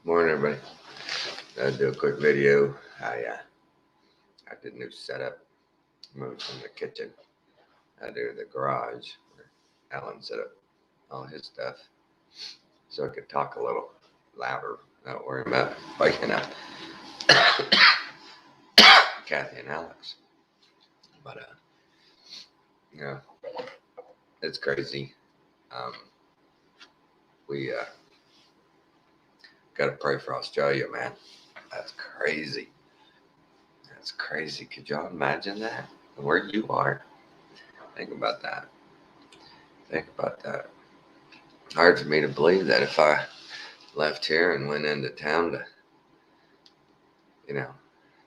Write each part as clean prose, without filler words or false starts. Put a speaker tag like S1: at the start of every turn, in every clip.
S1: Morning, everybody. I'll do a quick video. I did a new setup. Moved from the kitchen out to the garage where Alan set up all his stuff, so I could talk a little louder, not worrying about waking up Kathy and Alex. But you know, it's crazy. Um, we got to pray for Australia, man. That's crazy. That's crazy. Could y'all imagine that? Where you are? Think about that. Think about that. Hard for me to believe that if I left here and went into town to,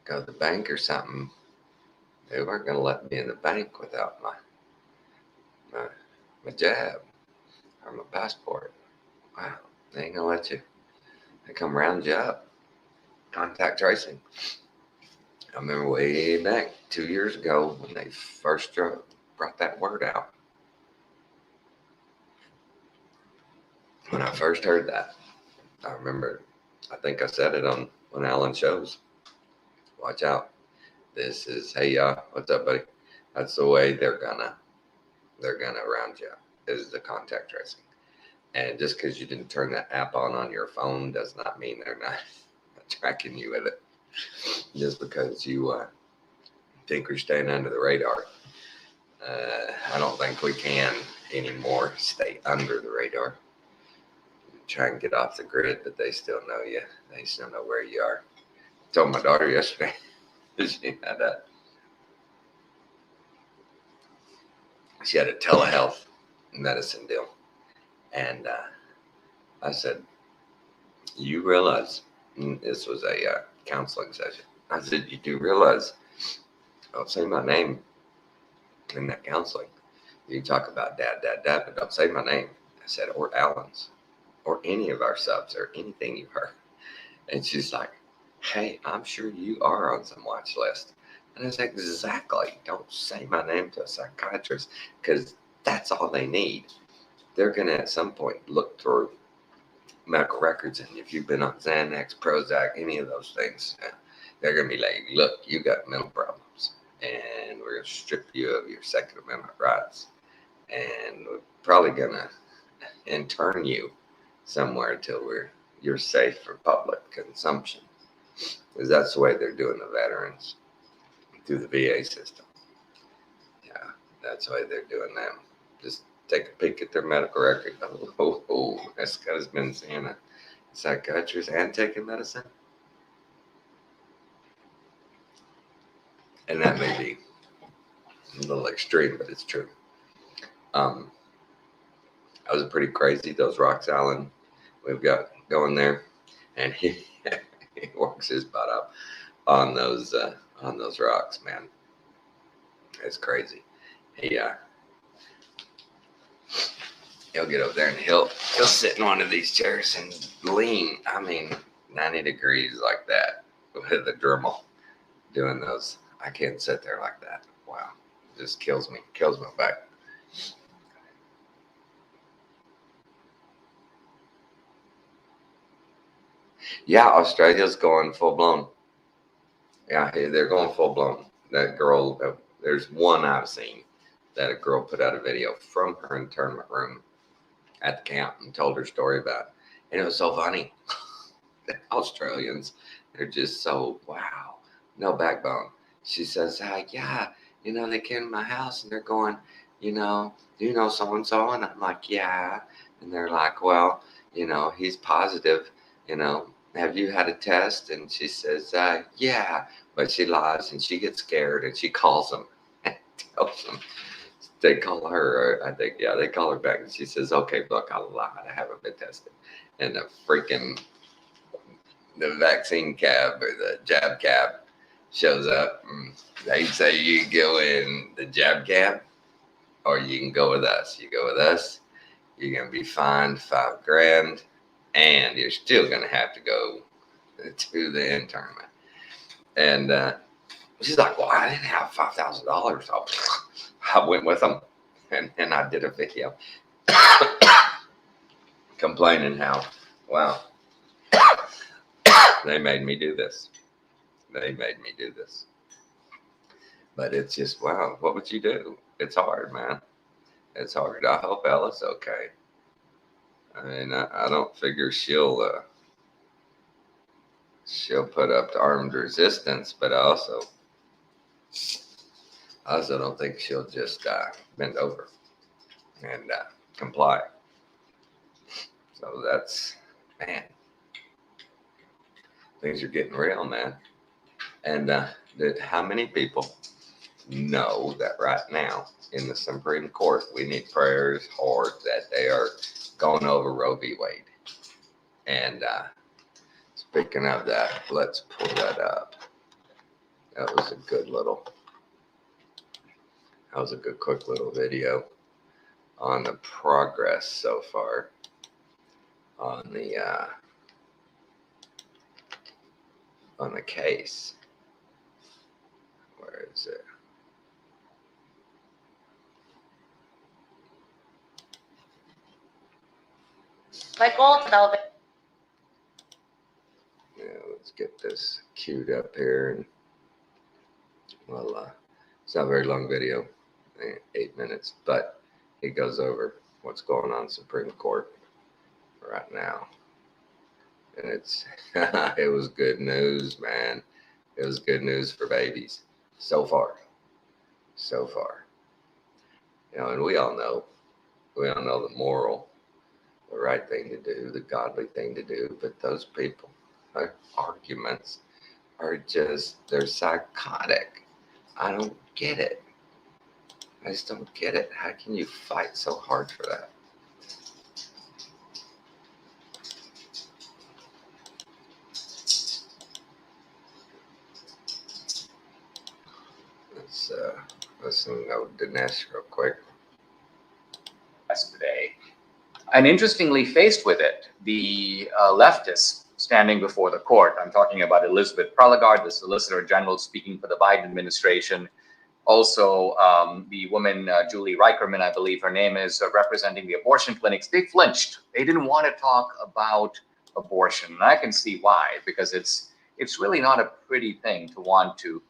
S1: go to the bank or something, they weren't going to let me in the bank without my jab or my passport. Wow, they ain't going to let you. They come round you up. Contact tracing. I remember way back 2 years ago when they first brought that word out. When I first heard that, I remember, I think I said it on one of Alan's shows. Watch out. This is, hey y'all, what's up, buddy? That's the way they're gonna round you up, is the contact tracing. And just because you didn't turn that app on your phone does not mean they're not tracking you with it. Just because you think we're staying under the radar. I don't think we can anymore stay under the radar. Try and get off the grid, but they still know you. They still know where you are. I told my daughter yesterday, she had a telehealth medicine deal. And I said, you realize, this was a counseling session. I said, you do realize, don't say my name in that counseling. You talk about dad, but don't say my name. I said, or Alan's, or any of our subs, or anything you've heard. And she's like, hey, I'm sure you are on some watch list. And I said, exactly. Don't say my name to a psychiatrist, because that's all they need. They're going to, at some point, look through medical records, and if you've been on Xanax, Prozac, any of those things, they're going to be like, look, you got mental problems, and we're going to strip you of your Second Amendment rights, and we're probably going to intern you somewhere until you're safe for public consumption, because that's the way they're doing the veterans through the VA system. Yeah, that's the way they're doing them. Just take a peek at their medical record. Oh, this guy's been seeing a psychiatrist and taking medicine. And that may be a little extreme, but it's true. That was pretty crazy, those rocks Alan we've got going there. And he works his butt up on those rocks, man. It's crazy. He'll get up there and he'll sit in one of these chairs and lean, 90 degrees like that with a Dremel doing those. I can't sit there like that. Wow. It just kills my back. Yeah, Australia's going full blown. Yeah, they're going full blown. That girl, there's one I've seen that a girl put out a video from her internment room at the camp and told her story about. And it was so funny. The Australians, they're just so, wow, no backbone. She says, yeah, they came to my house and they're going, do you know so-and-so? And I'm like, yeah. And they're like, well, he's positive, have you had a test? And she says, yeah. But she lies and she gets scared and she calls them and tells them. They call her, I think, yeah, they call her back and she says, okay, look, I lied. I haven't been tested. And the vaccine cab or the jab cab shows up. And they say you can go in the jab cab or you can go with us. You go with us, you're going to be fined $5,000 and you're still going to have to go to the internment. And she's like, well, I didn't have $5,000. So I went with them and I did a video complaining how, wow, They made me do this. But it's just, wow, what would you do? It's hard, man. It's hard. I hope Ella's okay. I mean, I don't figure she'll put up to armed resistance, but I also don't think she'll just bend over and comply. So that's, man, things are getting real, man. And how many people know that right now in the Supreme Court, we need prayers hard that they are going over Roe v. Wade. And speaking of that, let's pull that up. That was a quick little video on the progress so far on the case. Where is it?
S2: My goal is developing.
S1: Yeah, let's get this queued up here. And well, it's not a very long video, 8 minutes, but it goes over what's going on in Supreme Court right now. And it was good news, man. It was good news for babies so far. You know, and we all know the right thing to do, the godly thing to do, but those people, their arguments are they're psychotic. I don't get it. I just don't get it. How can you fight so hard for that? Let's go to Dinesh real quick.
S3: Today. And interestingly, faced with it, the leftists standing before the court, I'm talking about Elizabeth Prelogar, the Solicitor General speaking for the Biden administration, also the woman, Julie Reicherman, I believe her name is, representing the abortion clinics, they flinched. They didn't want to talk about abortion. And I can see why, because it's really not a pretty thing to want to.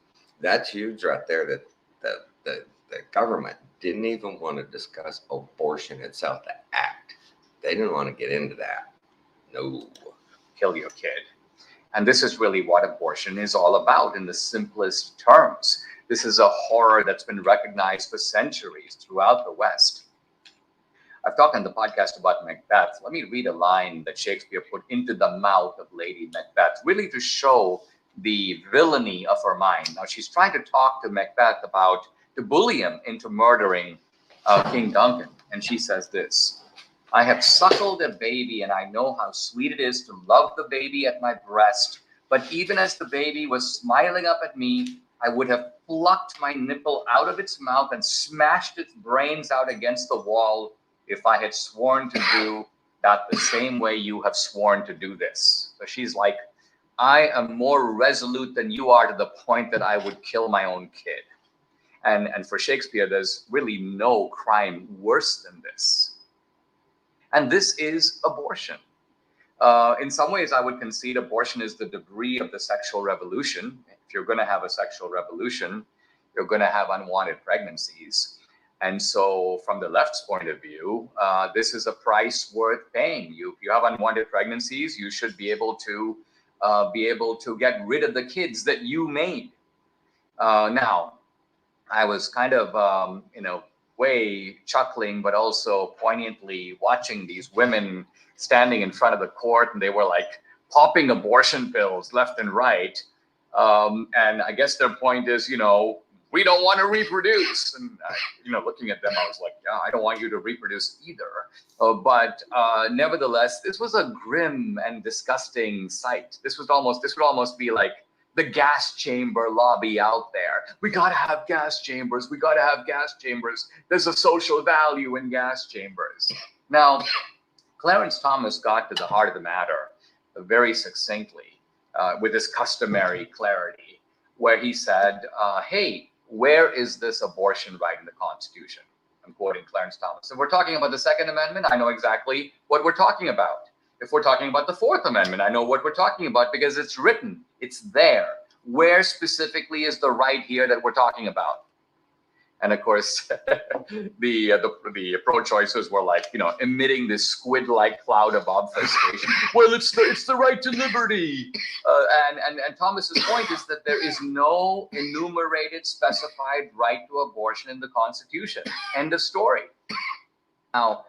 S1: That's huge right there, that the government didn't even want to discuss abortion itself, the act. They didn't want to get into that. No.
S3: Kill your kid. And this is really what abortion is all about in the simplest terms. This is a horror that's been recognized for centuries throughout the West. I've talked on the podcast about Macbeth. Let me read a line that Shakespeare put into the mouth of Lady Macbeth, really to show the villainy of her mind. Now, she's trying to talk to Macbeth to bully him into murdering King Duncan. And she says this: I have suckled a baby, and I know how sweet it is to love the baby at my breast. But even as the baby was smiling up at me, I would have plucked my nipple out of its mouth and smashed its brains out against the wall if I had sworn to do that the same way you have sworn to do this. So she's like, I am more resolute than you are, to the point that I would kill my own kid. And for Shakespeare, there's really no crime worse than this. And this is abortion. In some ways, I would concede abortion is the debris of the sexual revolution. If you're going to have a sexual revolution, you're going to have unwanted pregnancies. And so from the left's point of view, this is a price worth paying. If you have unwanted pregnancies, you should be able to get rid of the kids that you made. Now, I was kind of, way chuckling, but also poignantly watching these women standing in front of the court, and they were like popping abortion pills left and right. And I guess their point is, we don't want to reproduce. And, looking at them, I was like, yeah, I don't want you to reproduce either. But nevertheless, this was a grim and disgusting sight. This would almost be like the gas chamber lobby out there. We got to have gas chambers. We got to have gas chambers. There's a social value in gas chambers. Now, Clarence Thomas got to the heart of the matter very succinctly with his customary clarity, where he said, hey, where is this abortion right in the Constitution? I'm quoting Clarence Thomas. If we're talking about the Second Amendment, I know exactly what we're talking about. If we're talking about the Fourth Amendment, I know what we're talking about because it's written, it's there. Where specifically is the right here that we're talking about? And of course, the pro-choicers were like, emitting this squid-like cloud of obfuscation. Well, it's the right to liberty. And Thomas's point is that there is no enumerated, specified right to abortion in the Constitution. End of story. Now,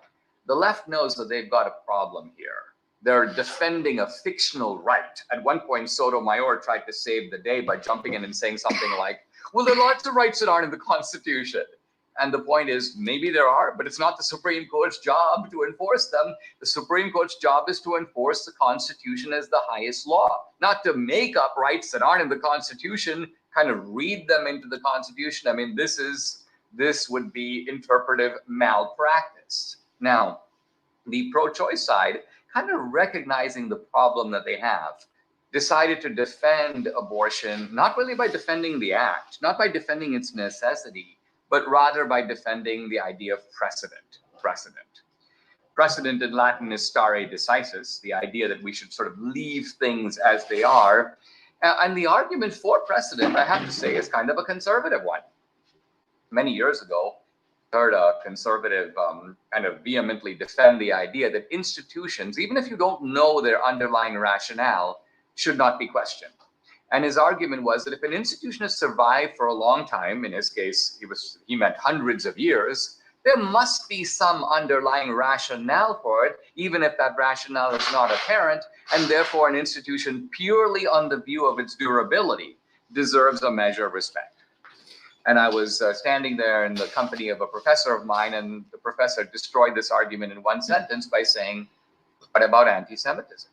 S3: the left knows that they've got a problem here. They're defending a fictional right. At one point, Sotomayor tried to save the day by jumping in and saying something like, well, there are lots of rights that aren't in the Constitution. And the point is, maybe there are, but it's not the Supreme Court's job to enforce them. The Supreme Court's job is to enforce the Constitution as the highest law, not to make up rights that aren't in the Constitution, kind of read them into the Constitution. I mean, this would be interpretive malpractice. Now, the pro-choice side, kind of recognizing the problem that they have, decided to defend abortion, not really by defending the act, not by defending its necessity, but rather by defending the idea of precedent. Precedent in Latin is stare decisis, the idea that we should sort of leave things as they are. And the argument for precedent, I have to say, is kind of a conservative one. Many years ago, I heard a conservative kind of vehemently defend the idea that institutions, even if you don't know their underlying rationale, should not be questioned. And his argument was that if an institution has survived for a long time, in his case, he meant hundreds of years, there must be some underlying rationale for it, even if that rationale is not apparent, and therefore an institution purely on the view of its durability deserves a measure of respect. And I was standing there in the company of a professor of mine, and the professor destroyed this argument in one sentence by saying, what about anti-Semitism?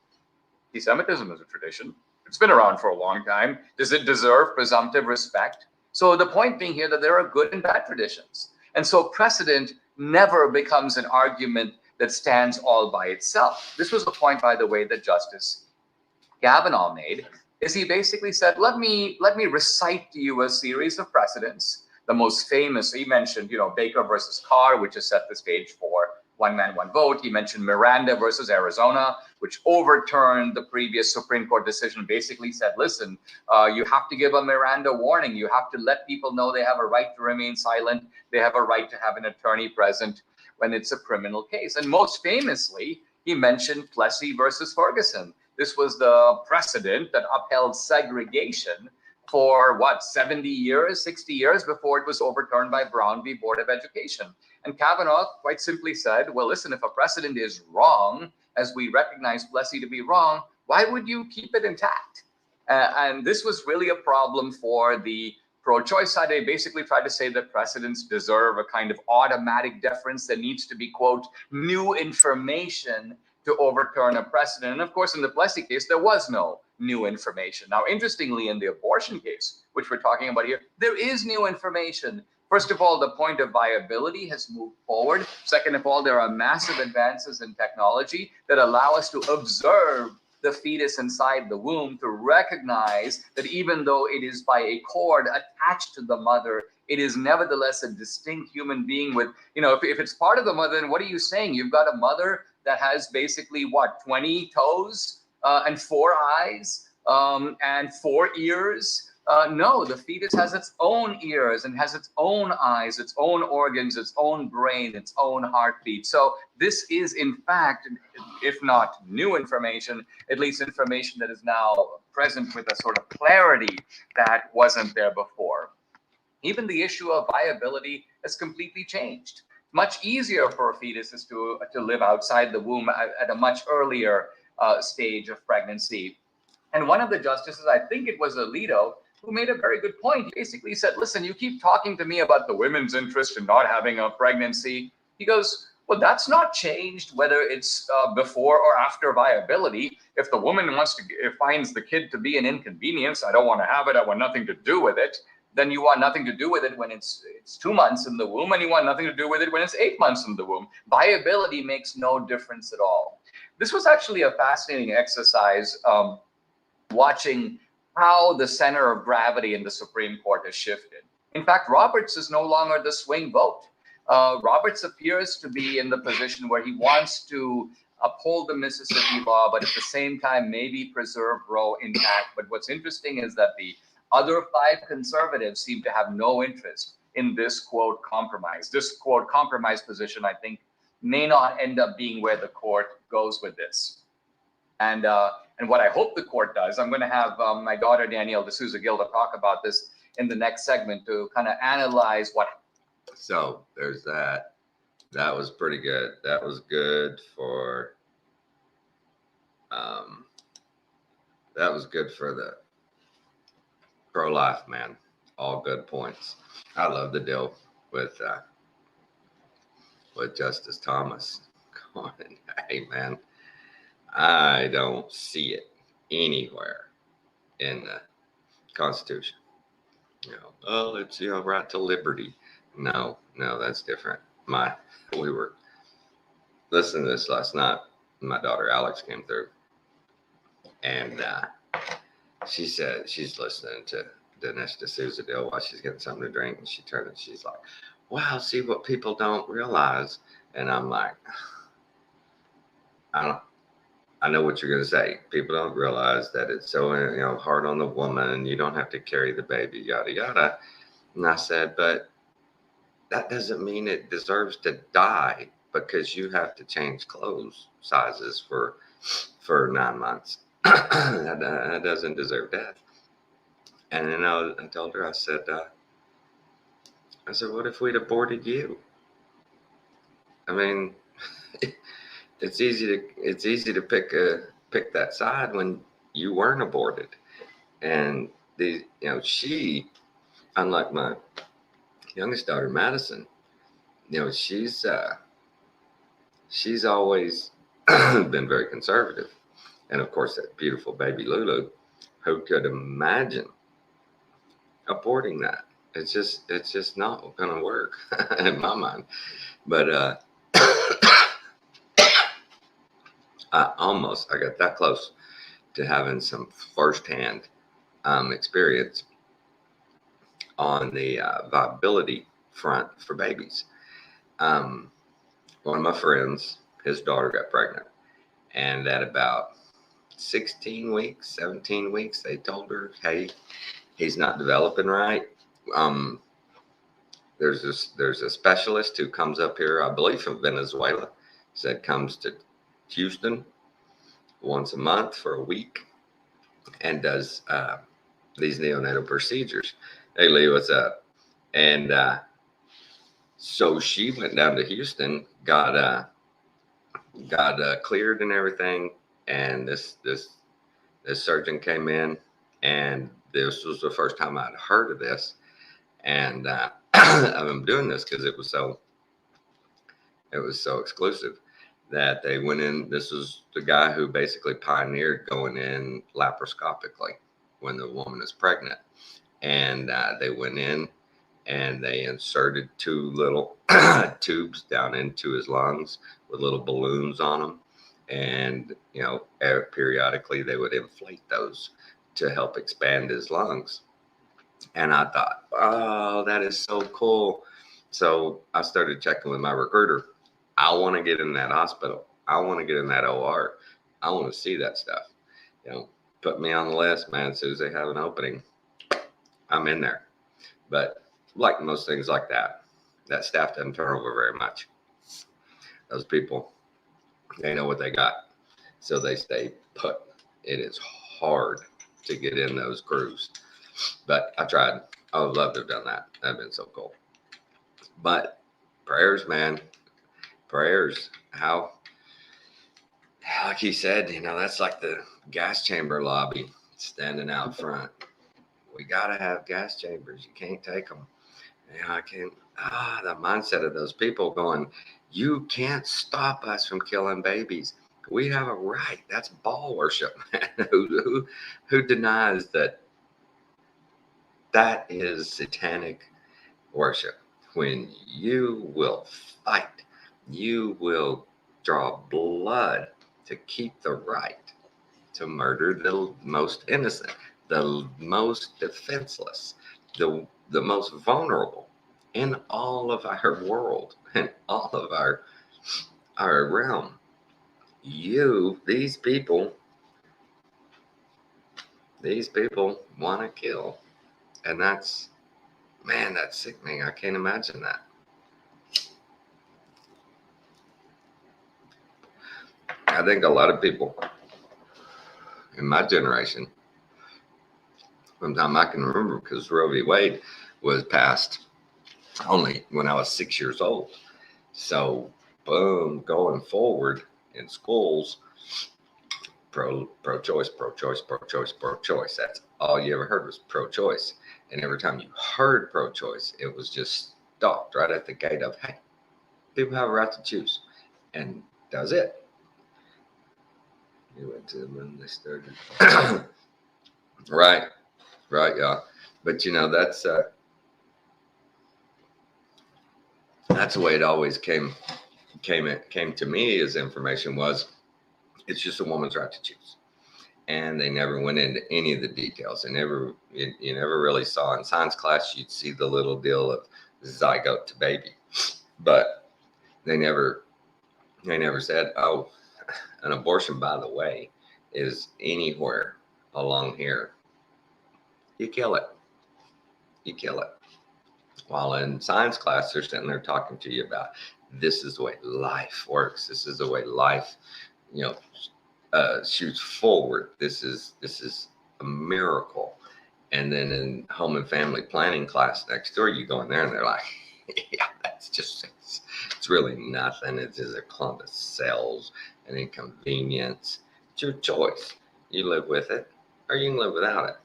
S3: Anti-Semitism is a tradition. It's been around for a long time. Does it deserve presumptive respect? So the point being here that there are good and bad traditions. And so precedent never becomes an argument that stands all by itself. This was the point, by the way, that Justice Kavanaugh made, is he basically said, let me recite to you a series of precedents. The most famous, he mentioned, Baker versus Carr, which has set the stage for one man, one vote. He mentioned Miranda versus Arizona, which overturned the previous Supreme Court decision, basically said, listen, you have to give a Miranda warning. You have to let people know they have a right to remain silent. They have a right to have an attorney present when it's a criminal case. And most famously, he mentioned Plessy versus Ferguson. This was the precedent that upheld segregation for 70 years, 60 years before it was overturned by Brown v. Board of Education. And Kavanaugh quite simply said, well, listen, if a precedent is wrong, as we recognize Plessy to be wrong, why would you keep it intact? And this was really a problem for the pro-choice side. They basically tried to say that precedents deserve a kind of automatic deference that needs to be, quote, new information to overturn a precedent. And of course, in the Plessy case, there was no new information. Now, interestingly, in the abortion case, which we're talking about here, there is new information. First of all, the point of viability has moved forward. Second of all, there are massive advances in technology that allow us to observe the fetus inside the womb, to recognize that even though it is by a cord attached to the mother, it is nevertheless a distinct human being with, if it's part of the mother, then what are you saying? You've got a mother that has basically 20 toes and 4 eyes and 4 ears. No, the fetus has its own ears and has its own eyes, its own organs, its own brain, its own heartbeat. So this is, in fact, if not new information, at least information that is now present with a sort of clarity that wasn't there before. Even the issue of viability has completely changed. Much easier for fetuses to live outside the womb at a much earlier stage of pregnancy. And one of the justices, I think it was Alito, who made a very good point. He basically said, listen, you keep talking to me about the women's interest in not having a pregnancy. He goes, well, that's not changed whether it's before or after viability. If the woman finds the kid to be an inconvenience, I don't want to have it, I want nothing to do with it, then you want nothing to do with it when it's 2 months in the womb, and you want nothing to do with it when it's 8 months in the womb. Viability makes no difference at all. This was actually a fascinating exercise, watching how the center of gravity in the Supreme Court has shifted. In fact, Roberts is no longer the swing vote. Roberts appears to be in the position where he wants to uphold the Mississippi law, but at the same time, maybe preserve Roe intact. But what's interesting is that the other 5 conservatives seem to have no interest in this quote compromise. This quote compromise position, I think, may not end up being where the court goes with this. And what I hope the court does, I'm going to have my daughter Danielle D'Souza Gilda talk about this in the next segment to kind of analyze what.
S1: So there's that. That was pretty good. That was good for. That was good for the pro-life man. All good points. I love the deal with Justice Thomas. Come on, hey man, I don't see it anywhere in the Constitution. You know, oh, it's right to liberty. No, that's different. We were listening to this last night. My daughter Alex came through, and she said she's listening to Dinesh D'Souza deal while she's getting something to drink, and she turned and she's like, "Wow, see what people don't realize." And I'm like, I know what you're going to say. People don't realize that it's so hard on the woman. You don't have to carry the baby, yada yada. And I said, but that doesn't mean it deserves to die because you have to change clothes sizes for 9 months. That doesn't deserve death. And then I told her, I said, what if we'd aborted you? I mean, it's easy to pick that side when you weren't aborted. And she, unlike my youngest daughter Madison, she's always been very conservative. And of course, that beautiful baby Lulu, who could imagine aborting that? It's just not going to work in my mind. But I got that close to having some firsthand experience on the viability front for babies. One of my friends, his daughter got pregnant, and at about 16 weeks, 17 weeks, they told her, hey, he's not developing right. There's a specialist who comes up here, I believe from Venezuela, said comes to Houston once a month for a week and does these neonatal procedures. Hey Lee, what's up? And so she went down to Houston, got cleared and everything, and this surgeon came in, and this was the first time I'd heard of this, and I'm doing this because it was so exclusive that they went in. This was the guy who basically pioneered going in laparoscopically when the woman is pregnant, and they went in and they inserted 2 little tubes down into his lungs with little balloons on them, and periodically they would inflate those to help expand his lungs. And I thought, oh, that is so cool. So I started checking with my recruiter. I want to get in that hospital. I want to get in that OR. I want to see that stuff. Put me on the list, man. As soon as they have an opening, I'm in there. But like most things like that staff doesn't turn over very much. Those people, they know what they got. So they stay put. It is hard to get in those crews. But I tried. I would love to have done that. That'd been so cool. But prayers, man. Prayers. How, like he said, that's like the gas chamber lobby standing out front. We got to have gas chambers. You can't take them. I can't. The mindset of those people going, you can't stop us from killing babies. We have a right. That's ball worship, man. Who denies that? That is satanic worship. When you will fight, you will draw blood to keep the right to murder the most innocent, the most defenseless, the most vulnerable in all of our world and all of our realm. these people want to kill. And that's, man, that's sickening. I can't imagine that. I think a lot of people in my generation, from the time I can remember, because Roe v. Wade was passed only when I was 6 years old. So, boom, going forward in schools, pro-choice, pro-choice, pro-choice, pro-choice. That's all you ever heard was pro-choice. And every time you heard pro-choice, it was just stopped right at the gate of, hey, people have a right to choose. And that was it. You went to when they started. Right, yeah. But you know, that's the way it always came to me as information was, it's just a woman's right to choose. And they never went into any of the details. And you never really saw in science class, you'd see the little deal of zygote to baby, but they never said, oh, an abortion, by the way, is anywhere along here. You kill it. While in science class, they're sitting there talking to you about, this is the way life works. This is the way life, shoots forward. This is a miracle. And then in home and family planning class next door, you go in there and they're like, yeah, that's just, it's really nothing. It's just a clump of cells, an inconvenience. It's your choice. You live with it or you can live without it.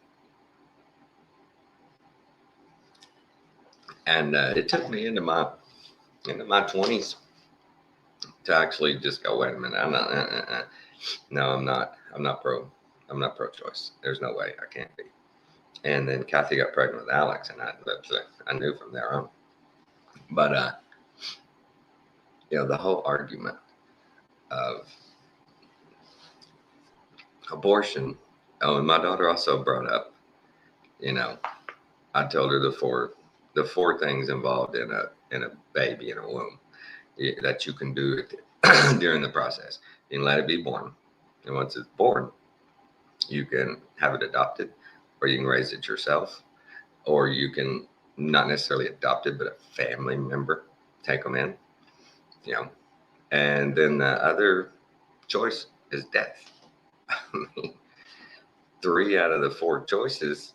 S1: And it took me into my 20s to actually just go, wait a minute, I'm not, no, I'm not pro-choice. There's no way, I can't be. And then Kathy got pregnant with Alex, and I knew from there on. But the whole argument of abortion. Oh, and my daughter also brought up, I told her the four things involved in a baby in a womb that you can do during the process. You can let it be born, and once it's born, you can have it adopted, or you can raise it yourself, or you can not necessarily adopt it, but a family member take them in, and then the other choice is death. I mean, 3 out of the 4 choices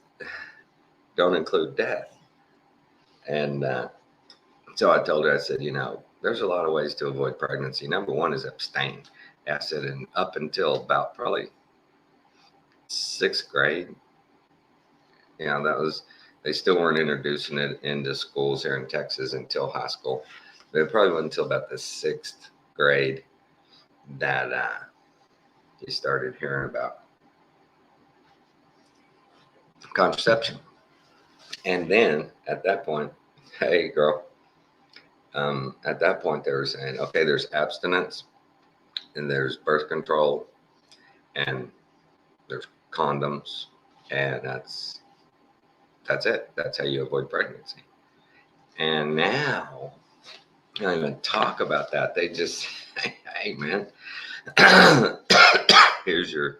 S1: don't include death. And so I told her, I said, there's a lot of ways to avoid pregnancy. Number 1 is abstain. I said, and up until about probably 6th grade, they still weren't introducing it into schools here in Texas until high school. But it probably wasn't until about the 6th grade that you started hearing about contraception. And then at that point, hey girl, at that point they were saying, okay, there's abstinence and there's birth control and there's condoms, and that's it. That's how you avoid pregnancy. And now I don't even talk about that. They just say, hey man, here's your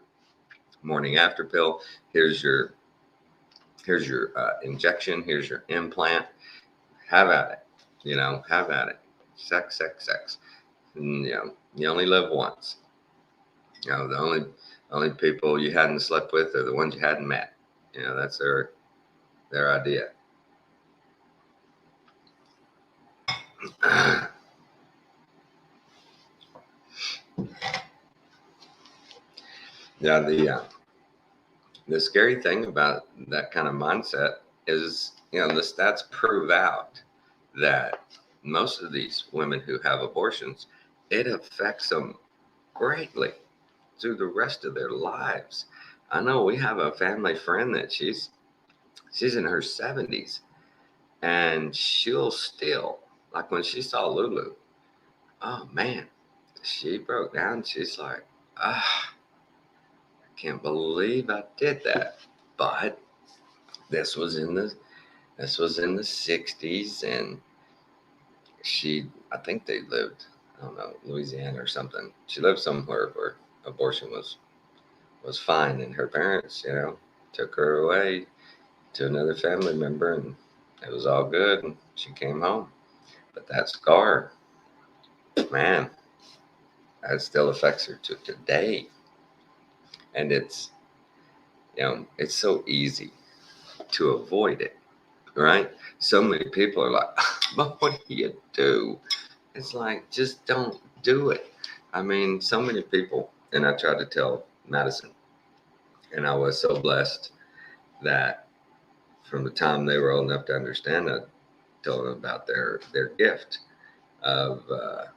S1: morning after pill, here's your injection, here's your implant, have at it, have at it. Sex. And, you only live once. The only people you hadn't slept with are the ones you hadn't met. That's their idea. Yeah, the scary thing about that kind of mindset is, the stats prove out that most of these women who have abortions, it affects them greatly through the rest of their lives. I know we have a family friend that she's in her 70s, and she'll still, like when she saw Lulu, oh man, she broke down. She's like, I can't believe I did that. But this was in the 60s, and I think they lived don't know, Louisiana or something. She lived somewhere where abortion was fine, and her parents, took her away to another family member, and it was all good, and she came home. But that scar, man, that still affects her to today. And it's so easy to avoid it, right? So many people are like, but what do you do? It's like, just don't do it. I mean, so many people, and I tried to tell Madison, and I was so blessed that from the time they were old enough to understand, I told them about their gift of, of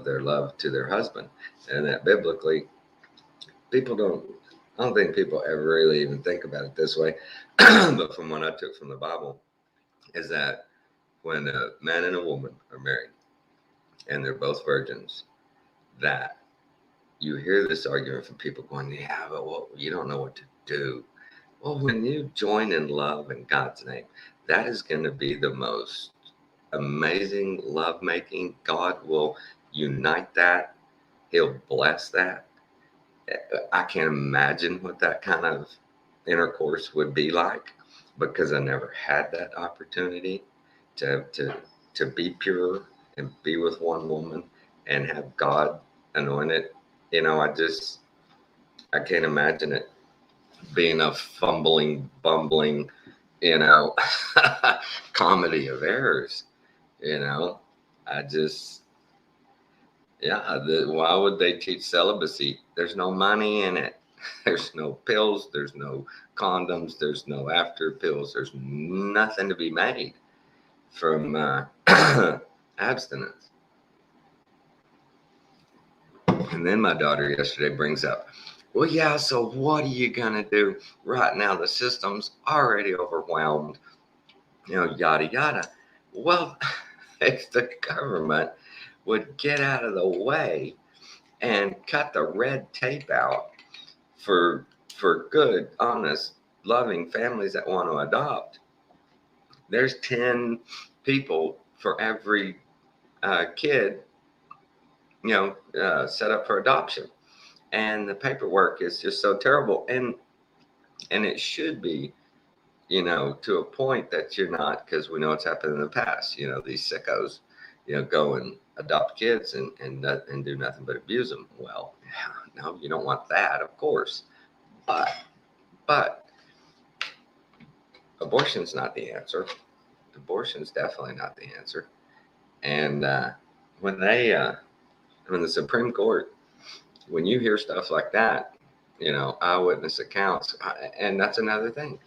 S1: their love to their husband. And that biblically, I don't think people ever really even think about it this way. But from what I took from the Bible, is that when a man and a woman are married and they're both virgins, that you hear this argument from people going, yeah, but you don't know what to do. Well, when you join in love in God's name, that is going to be the most amazing lovemaking. God will unite that. He'll bless that. I can't imagine what that kind of intercourse would be like, because I never had that opportunity to be pure and be with one woman and have God anoint it. I can't imagine it being a fumbling, bumbling, comedy of errors. I just, why would they teach celibacy? There's no money in it. There's no pills. There's no condoms. There's no after pills. There's nothing to be made from abstinence. And then my daughter yesterday brings up, well, yeah, so what are you going to do? Right now, the system's already overwhelmed, yada, yada. Well, if the government would get out of the way and cut the red tape out for good, honest, loving families that want to adopt, there's 10 people for every kid, set up for adoption. And the paperwork is just so terrible. And it should be, to a point that you're not, because we know what's happened in the past. These sickos, go and adopt kids and do nothing but abuse them. Well, no, you don't want that, of course. But abortion's not the answer. Abortion's definitely not the answer. And when the Supreme Court, when you hear stuff like that, eyewitness accounts, and that's another thing.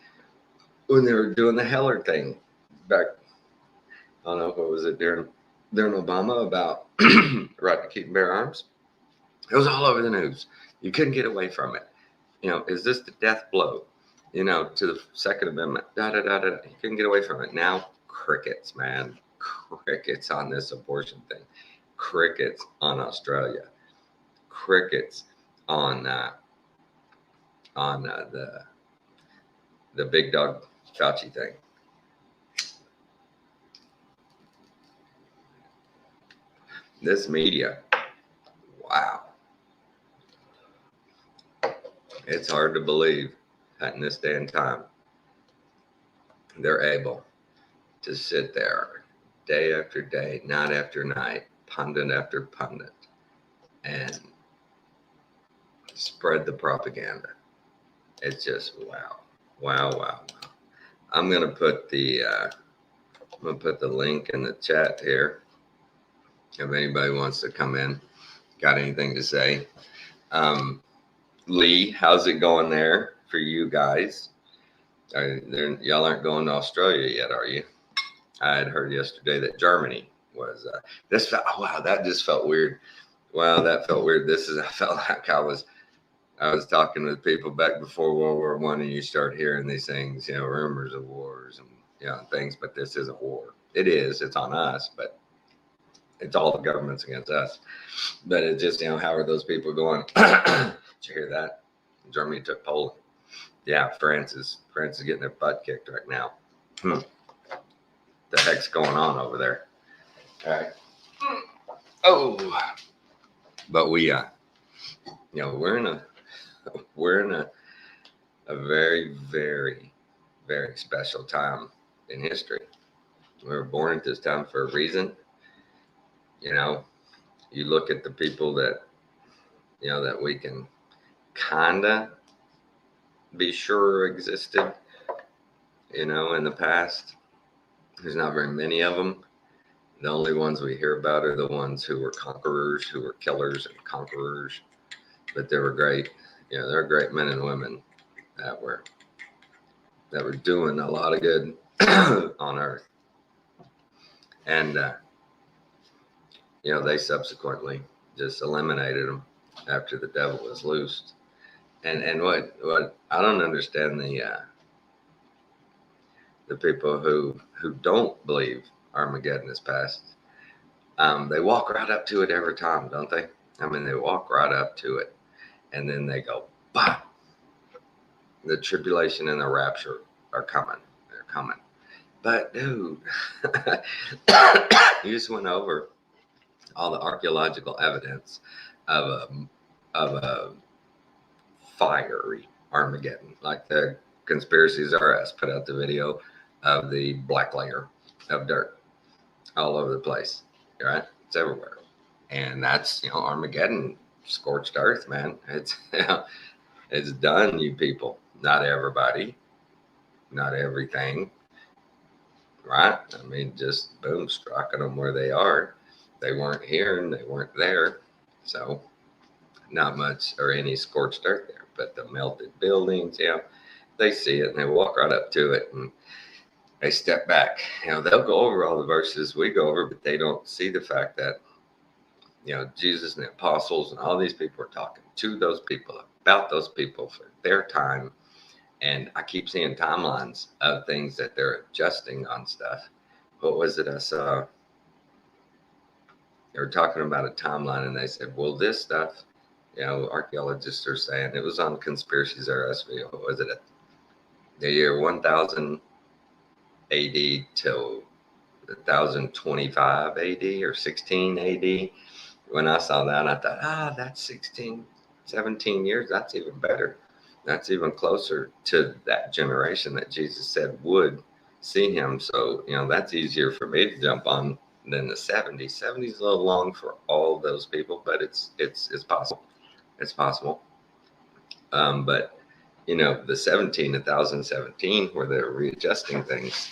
S1: When they were doing the Heller thing back, I don't know, what was it, during Obama, about right to keep and bear arms? It was all over the news. You couldn't get away from it. Is this the death blow, to the Second Amendment? You couldn't get away from it. Now, crickets, man. Crickets on this abortion thing. Crickets on Australia. Crickets on the big dog Fauci thing. This media, wow. It's hard to believe that in this day and time, they're able to sit there day after day, night after night, pundit after pundit, and spread the propaganda. It's just wow. I'm gonna put the link in the chat here if anybody wants to come in, got anything to say. Lee, how's it going there for you guys? Y'all aren't going to Australia yet, are you? I had heard yesterday that Germany was. That just felt weird. Wow, that felt weird. I felt like I was talking with people back before World War I, and you start hearing these things, rumors of wars and things. But this isn't war. It is. It's on us, but it's all the governments against us. But it's just, how are those people going? Did you hear that? Germany took Poland. Yeah, France is getting their butt kicked right now. The heck's going on over there? All right. Oh, but we, we're in a very, very, very special time in history. We were born at this time for a reason. You know, you look at the people that, that we can kind of be sure existed, in the past. There's not very many of them. The only ones we hear about are the ones who were conquerors, who were killers and conquerors. But they were great. They're great men and women that were doing a lot of good on earth. And they subsequently just eliminated them after the devil was loosed. And what I don't understand, the people who don't believe Armageddon is past. They walk right up to it every time, don't they? I mean, they walk right up to it, and then they go, bah! The tribulation and the rapture are coming. They're coming. But dude, you just went over all the archaeological evidence of a fiery Armageddon, like the Conspiracies R Us put out the video of the black layer of dirt all over the place. Right? It's everywhere. And that's, Armageddon, scorched earth, man. It's, it's done, you people. Not everybody, not everything. Right? I mean, just boom, striking them where they are. They weren't here and they weren't there. So not much or any scorched earth there, but the melted buildings, they see it and they walk right up to it and they step back. They'll go over all the verses we go over, but they don't see the fact that, Jesus and the apostles and all these people are talking to those people, about those people for their time. And I keep seeing timelines of things that they're adjusting on stuff. What was it I saw? They were talking about a timeline and they said, well, this stuff, archaeologists are saying it was on Conspiracies R Us video. What was it? The year 1000 AD till 1025 AD or 16 AD. When I saw that, I thought, that's 16, 17 years. That's even better. That's even closer to that generation that Jesus said would see him. So, that's easier for me to jump on than the 70s. 70s is a little long for all those people, but it's possible. It's possible. But, the 1017, where they're readjusting things,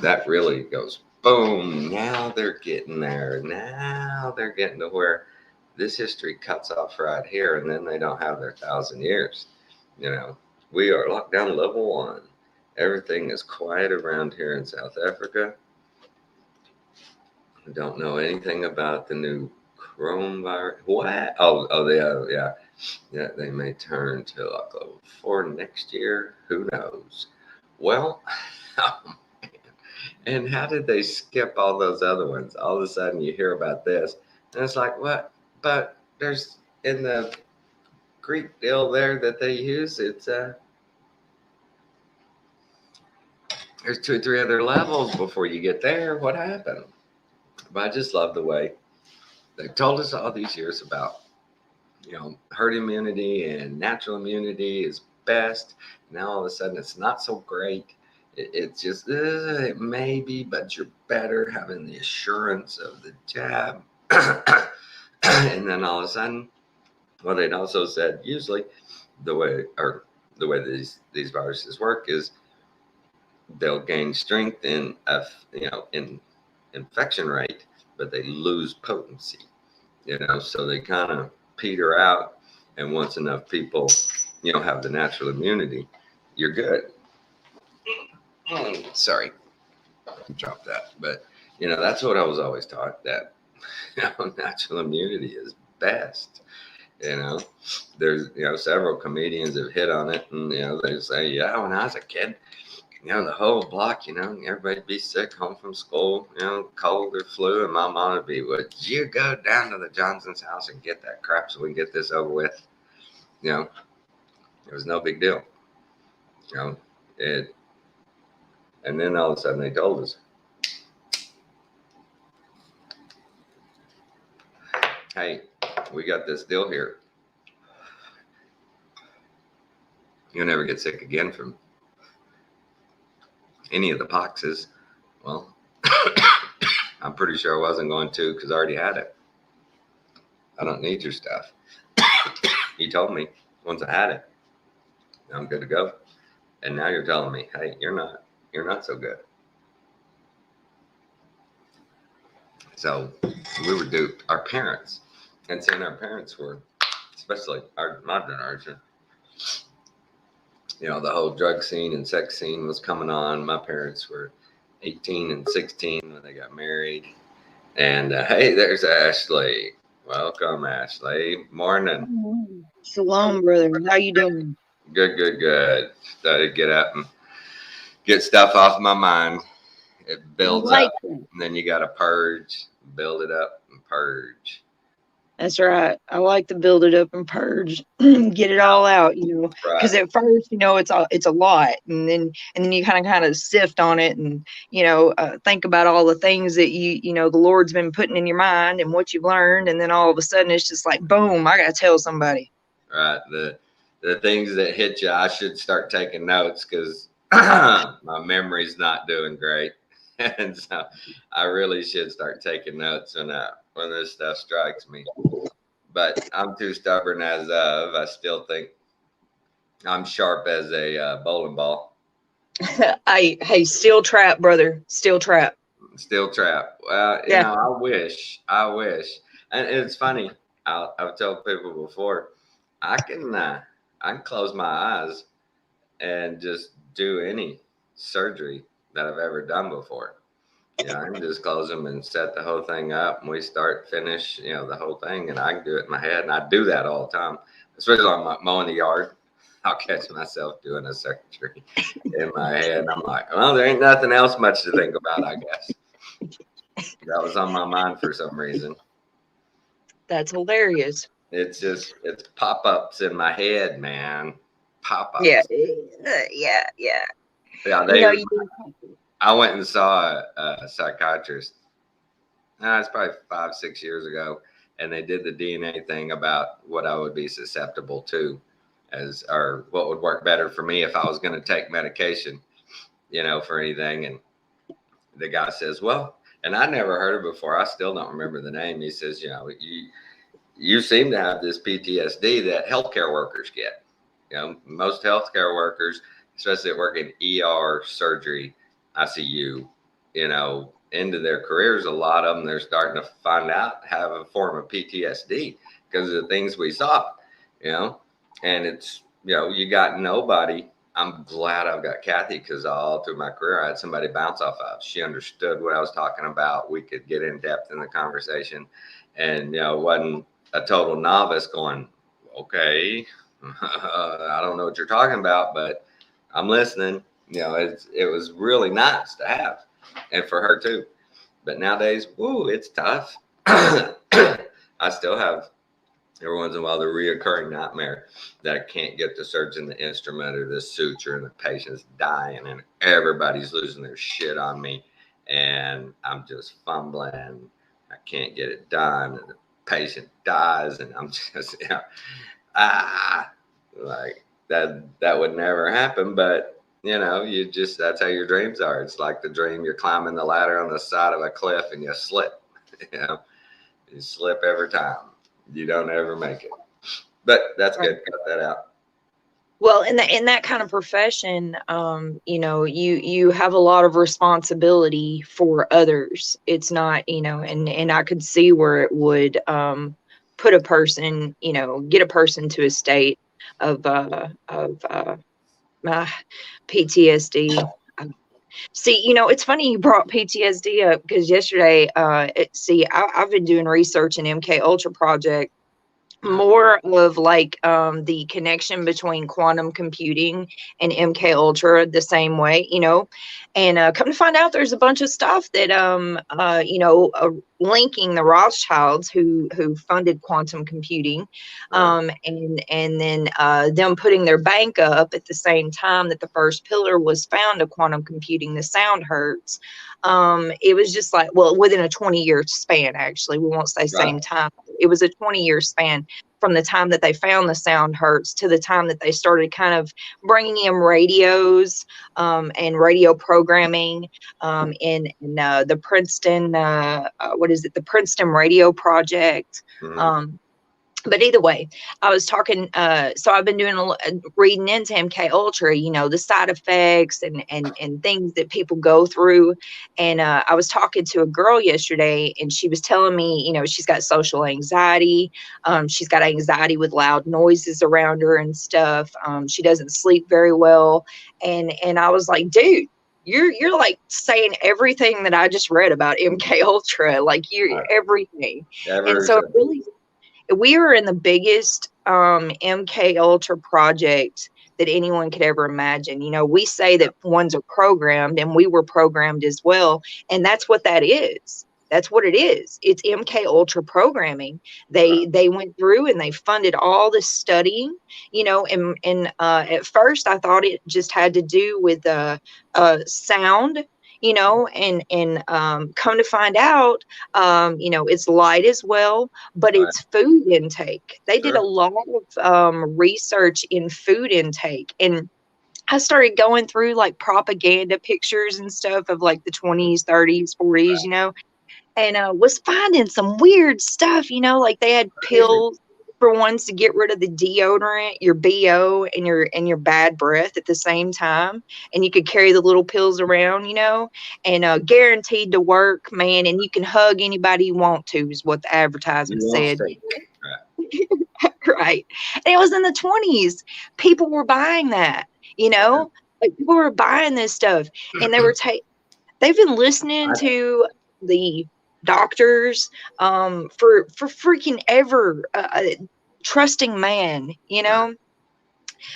S1: that really goes boom. Now they're getting there. Now they're getting to where this history cuts off right here, and then they don't have their 1,000 years. We are locked down level 1. Everything is quiet around here in South Africa. I don't know anything about the new coronavirus. What? Oh, yeah. They may turn to like level 4 next year. Who knows? Well, oh man. And how did they skip all those other ones? All of a sudden, you hear about this, and it's like, what? But there's in the Greek deal there that they use, it's there's 2 or 3 other levels before you get there. What happened? But I just love the way they told us all these years about, herd immunity and natural immunity is best. Now all of a sudden it's not so great. It's just, it may be, but you're better having the assurance of the jab. And then all of a sudden, well, they'd also said usually the way these viruses work is they'll gain strength in infection rate, but they lose potency. So they kind of peter out, and once enough people have the natural immunity, you're good. Sorry, drop that. But that's what I was always taught, that natural immunity is best. There's several comedians have hit on it, and they say, when I was a kid, the whole block, everybody'd be sick home from school, cold or flu, and my mom would be, would you go down to the Johnson's house and get that crap so we can get this over with? It was no big deal. And then all of a sudden they told us, hey, we got this deal here. You'll never get sick again from any of the poxes. Well, I'm pretty sure I wasn't going to because I already had it. I don't need your stuff. You told me once I had it, I'm good to go. And now you're telling me, hey, you're not so good. So we were duped. Our parents, and seeing our parents were, especially my generation, you know, the whole drug scene and sex scene was coming on. My parents were 18 and 16 when they got married. And hey, there's Ashley. Welcome, Ashley. Morning.
S4: Shalom, brother. How you doing?
S1: Good. Started to get up and get stuff off my mind. It builds up, and then you got to purge, build it up, and purge.
S4: That's right. I like to build it up and purge, get it all out, you know. Because at first, you know, it's a lot, and then you kind of sift on it, and you know, think about all the things that you know the Lord's been putting in your mind and what you've learned, and then all of a sudden it's just like boom, I gotta tell somebody.
S1: Right. The things that hit you, I should start taking notes because my memory's not doing great. And so I really should start taking notes when this stuff strikes me. But I'm too stubborn as of. I still think I'm sharp as a bowling ball.
S4: Hey, steel trap, brother. Steel trap.
S1: Steel trap. Well, you know, I wish. And it's funny. I've told people before, I can close my eyes and just do any surgery that I've ever done before. You know, I can just close them and set the whole thing up, and we start, finish, you know, the whole thing, and I can do it in my head, and I do that all the time, especially when I'm mowing the yard. I'll catch myself doing a surgery in my head, and I'm like, well, there ain't nothing else much to think about, I guess. That was on my mind for some reason.
S4: That's hilarious.
S1: It's pop-ups in my head, man. Pop-ups.
S4: Yeah.
S1: I went and saw a psychiatrist. It's probably 5-6 years ago, and they did the DNA thing about what I would be susceptible to, or what would work better for me if I was going to take medication, you know, for anything. And the guy says, well, and I never heard it before. I still don't remember the name. He says, you know, you seem to have this PTSD that healthcare workers get. You know, most healthcare workers, especially that work in ER, surgery, ICU, you know, into their careers, a lot of them, they're starting to find out have a form of PTSD because of the things we saw, you know, and it's, you know, you got nobody. I'm glad I've got Kathy because all through my career, I had somebody bounce off of. She understood what I was talking about. We could get in depth in the conversation, and, you know, it wasn't a total novice going, okay, I don't know what you're talking about, but I'm listening. You know, it was really nice to have, and for her too. But nowadays, it's tough. I still have every once in a while the reoccurring nightmare that I can't get the surgeon the instrument or the suture, and the patient's dying, and everybody's losing their shit on me, and I'm just fumbling. I can't get it done, and the patient dies, and I'm just, you know, like that would never happen, but. You know, that's how your dreams are. It's like the dream you're climbing the ladder on the side of a cliff and you slip. You know, you slip every time. You don't ever make it. But that's good. Cut that out.
S4: Well, in that kind of profession, you know, you have a lot of responsibility for others. It's not, you know, and I could see where it would put a person, you know, get a person to a state of PTSD. See, you know, it's funny you brought PTSD up because yesterday, I've been doing research in MK Ultra project, more of like the connection between quantum computing and MK Ultra the same way, you know, and come to find out there's a bunch of stuff that, you know, linking the Rothschilds who funded quantum computing,
S1: Right.
S4: and then them putting their bank up at the same time that the first pillar was found of quantum computing, the sound hertz. It was just like, well, within a 20-year span, actually, we won't say same
S1: Right.
S4: time. It was a 20-year span from the time that they found the sound hertz to the time that they started kind of bringing in radios, and radio programming, in the Princeton, what is it, the Princeton Radio Project.
S1: Mhm.
S4: But either way, I was talking. So I've been doing reading into MK Ultra, the side effects and things that people go through. And I was talking to a girl yesterday, and she was telling me, she's got social anxiety. She's got anxiety with loud noises around her and stuff. She doesn't sleep very well. And I was like, dude, you're like saying everything that I just read about MK Ultra, like you're
S1: Right.
S4: everything. And
S1: Ever
S4: so it really, we are in the biggest MK Ultra project that anyone could ever imagine. We say that ones are programmed, and we were programmed as well, and that's what that is. That's what it is. It's MK Ultra programming. They went through and they funded all this studying, and at first I thought it just had to do with sound, and come to find out, it's light as well, but
S1: Right.
S4: it's food intake. They did a
S1: Sure.
S4: lot of research in food intake, and I started going through like propaganda pictures and stuff of like the 20s, 30s, 40s, and was finding some weird stuff, like they had
S1: Crazy.
S4: pills for ones to get rid of the deodorant, your BO, and your bad breath at the same time, and you could carry the little pills around, and guaranteed to work, man, and you can hug anybody you want to, is what the
S1: You
S4: advertisement
S1: won't
S4: said.
S1: stay. Right.
S4: Right. And it was in the 20s. People were buying that, like people were buying this stuff, and they've been listening to the doctors for freaking ever, trusting man,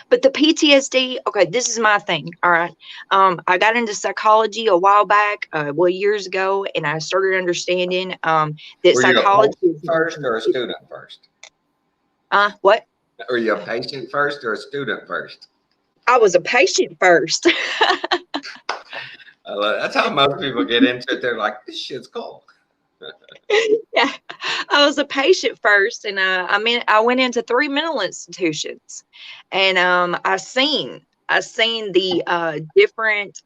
S4: but the PTSD, okay, this is my thing. All right. I got into psychology a while back, years ago, and I started understanding that
S1: Were you a
S4: psychology
S1: patient first or a student first?
S4: What?
S1: Were you a patient first or a student first?
S4: I was a patient first.
S1: That's how most people get into it. They're like, this shit's cool.
S4: Yeah, I was a patient first, and I went into 3 mental institutions, and I seen the different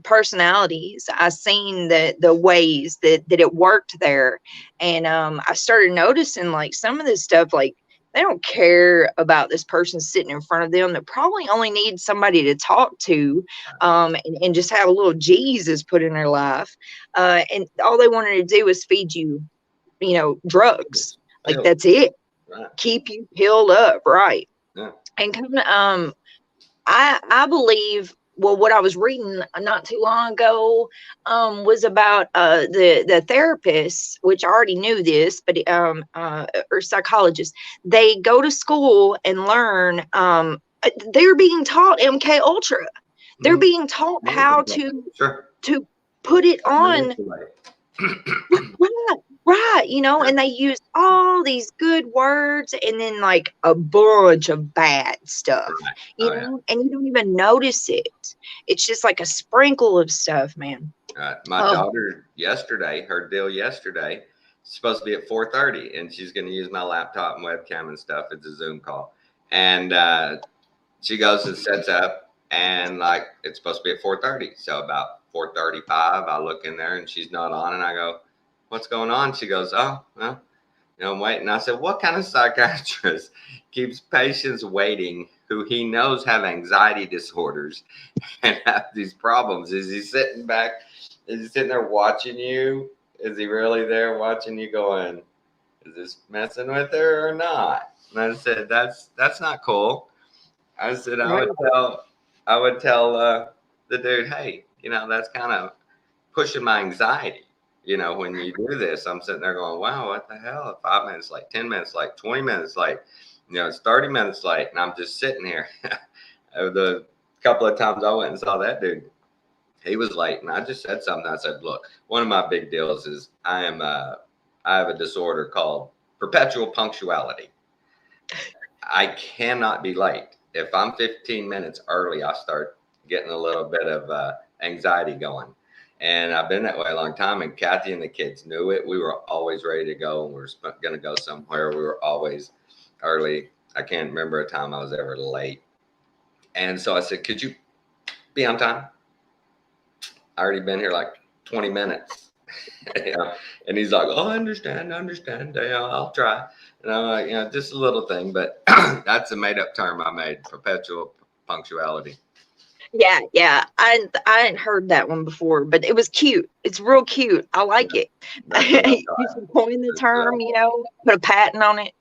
S4: personalities. I seen the ways that it worked there, and I started noticing like some of this stuff, like they don't care about this person sitting in front of them that probably only needs somebody to talk to, and just have a little Jesus put in their life, and all they wanted to do was feed you, drugs. Like
S1: Pills.
S4: that's it.
S1: Right.
S4: Keep you pilled up, right?
S1: Yeah.
S4: And I believe, well, what I was reading not too long ago was about the therapists, which I already knew this, but or psychologists. They go to school and learn. They're being taught MK Ultra. They're
S1: Mhm.
S4: being taught how
S1: Sure.
S4: to put it on.
S1: Manipulate.
S4: Right, and they use all these good words and then like a bunch of bad stuff,
S1: Right. Oh, yeah.
S4: and you don't even notice it. It's just like a sprinkle of stuff, man.
S1: My
S4: Oh.
S1: daughter yesterday, her deal yesterday, it's supposed to be at 4:30, and she's going to use my laptop and webcam and stuff. It's a Zoom call, and she goes and sets up, and like it's supposed to be at 4:30. So about 4:35, I look in there, and she's not on, and I go, "What's going on?" She goes, "Oh, well, I'm waiting." I said, "What kind of psychiatrist keeps patients waiting who he knows have anxiety disorders and have these problems? Is he sitting back? Is he sitting there watching you? Is he really there watching you going, is this messing with her or not?" And I said, that's not cool. I said, I would tell the dude, hey, that's kind of pushing my anxiety. When you do this, I'm sitting there going, wow, what the hell? 5 minutes late, 10 minutes late, 20 minutes late, it's 30 minutes late. And I'm just sitting here. The couple of times I went and saw that dude, He was late, and I just said something. I said, "Look, one of my big deals is I have a disorder called perpetual punctuality. I cannot be late. If I'm 15 minutes early, I start getting a little bit of anxiety going. And I've been that way a long time. And Kathy and the kids knew it. We were always ready to go, and we were going to go somewhere. We were always early. I can't remember a time I was ever late. And so I said, "Could you be on time? I already been here like 20 minutes." And he's like, "Oh, I understand. I'll try." And I'm like, just a little thing, but that's a made up term I made, perpetual punctuality.
S4: Yeah, yeah. I hadn't heard that one before, but it was cute. It's real cute. I like it.
S1: That's what I
S4: You
S1: thought.
S4: should coin the term, put a patent on it.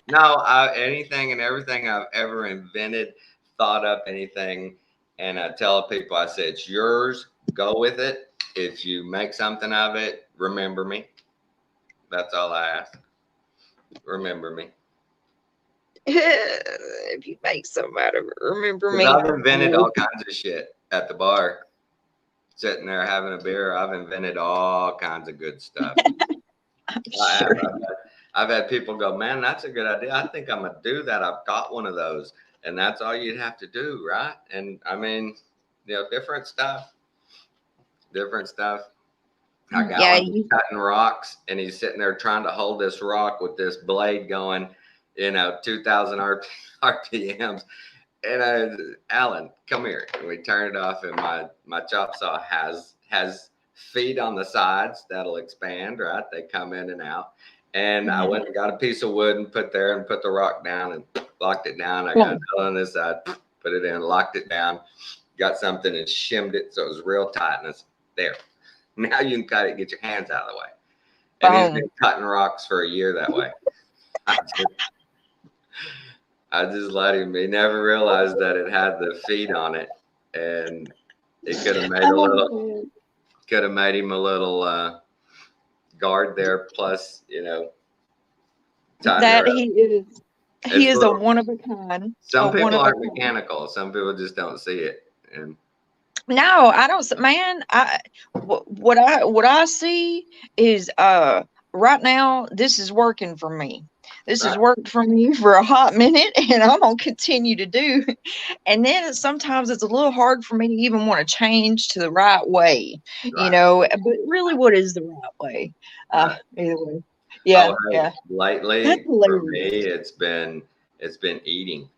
S1: No, anything and everything I've ever invented, thought up anything, and I tell people, I say, it's yours, go with it. If you make something of it, remember me. That's all I ask. Remember me.
S4: If you make something out of it, remember me.
S1: I've invented all kinds of shit at the bar, sitting there having a beer. I've invented all kinds of good stuff. I've had people go, "Man, that's a good idea. I think I'm gonna do that. I've got one of those." And that's all you'd have to do, right? And I mean, different stuff. I got one cutting rocks, and he's sitting there trying to hold this rock with this blade going, 2,000 RPMs. And Alan, come here. And we turn it off, and my chop saw has feet on the sides that'll expand, right? They come in and out. And I went and got a piece of wood and put the rock down and locked it down. I got it on this side, put it in, locked it down, got something and shimmed it so it was real tight. And it's there. Now you can cut it, get your hands out of the way. And he's been cutting rocks for a year that way. I just let him. He never realized that it had the feet on it, and it could have made him a little guard there. Plus,
S4: that he is a one of a kind.
S1: Some people aren't mechanical. Some people just don't see it. And
S4: no, I don't, man. What I see is right now this is working for me. This has worked for me for a hot minute, and I'm gonna continue to do. And then sometimes it's a little hard for me to even want to change to the right way, But really, what is the right way? Either way, yeah, yeah.
S1: Lately, for me, it's been eating.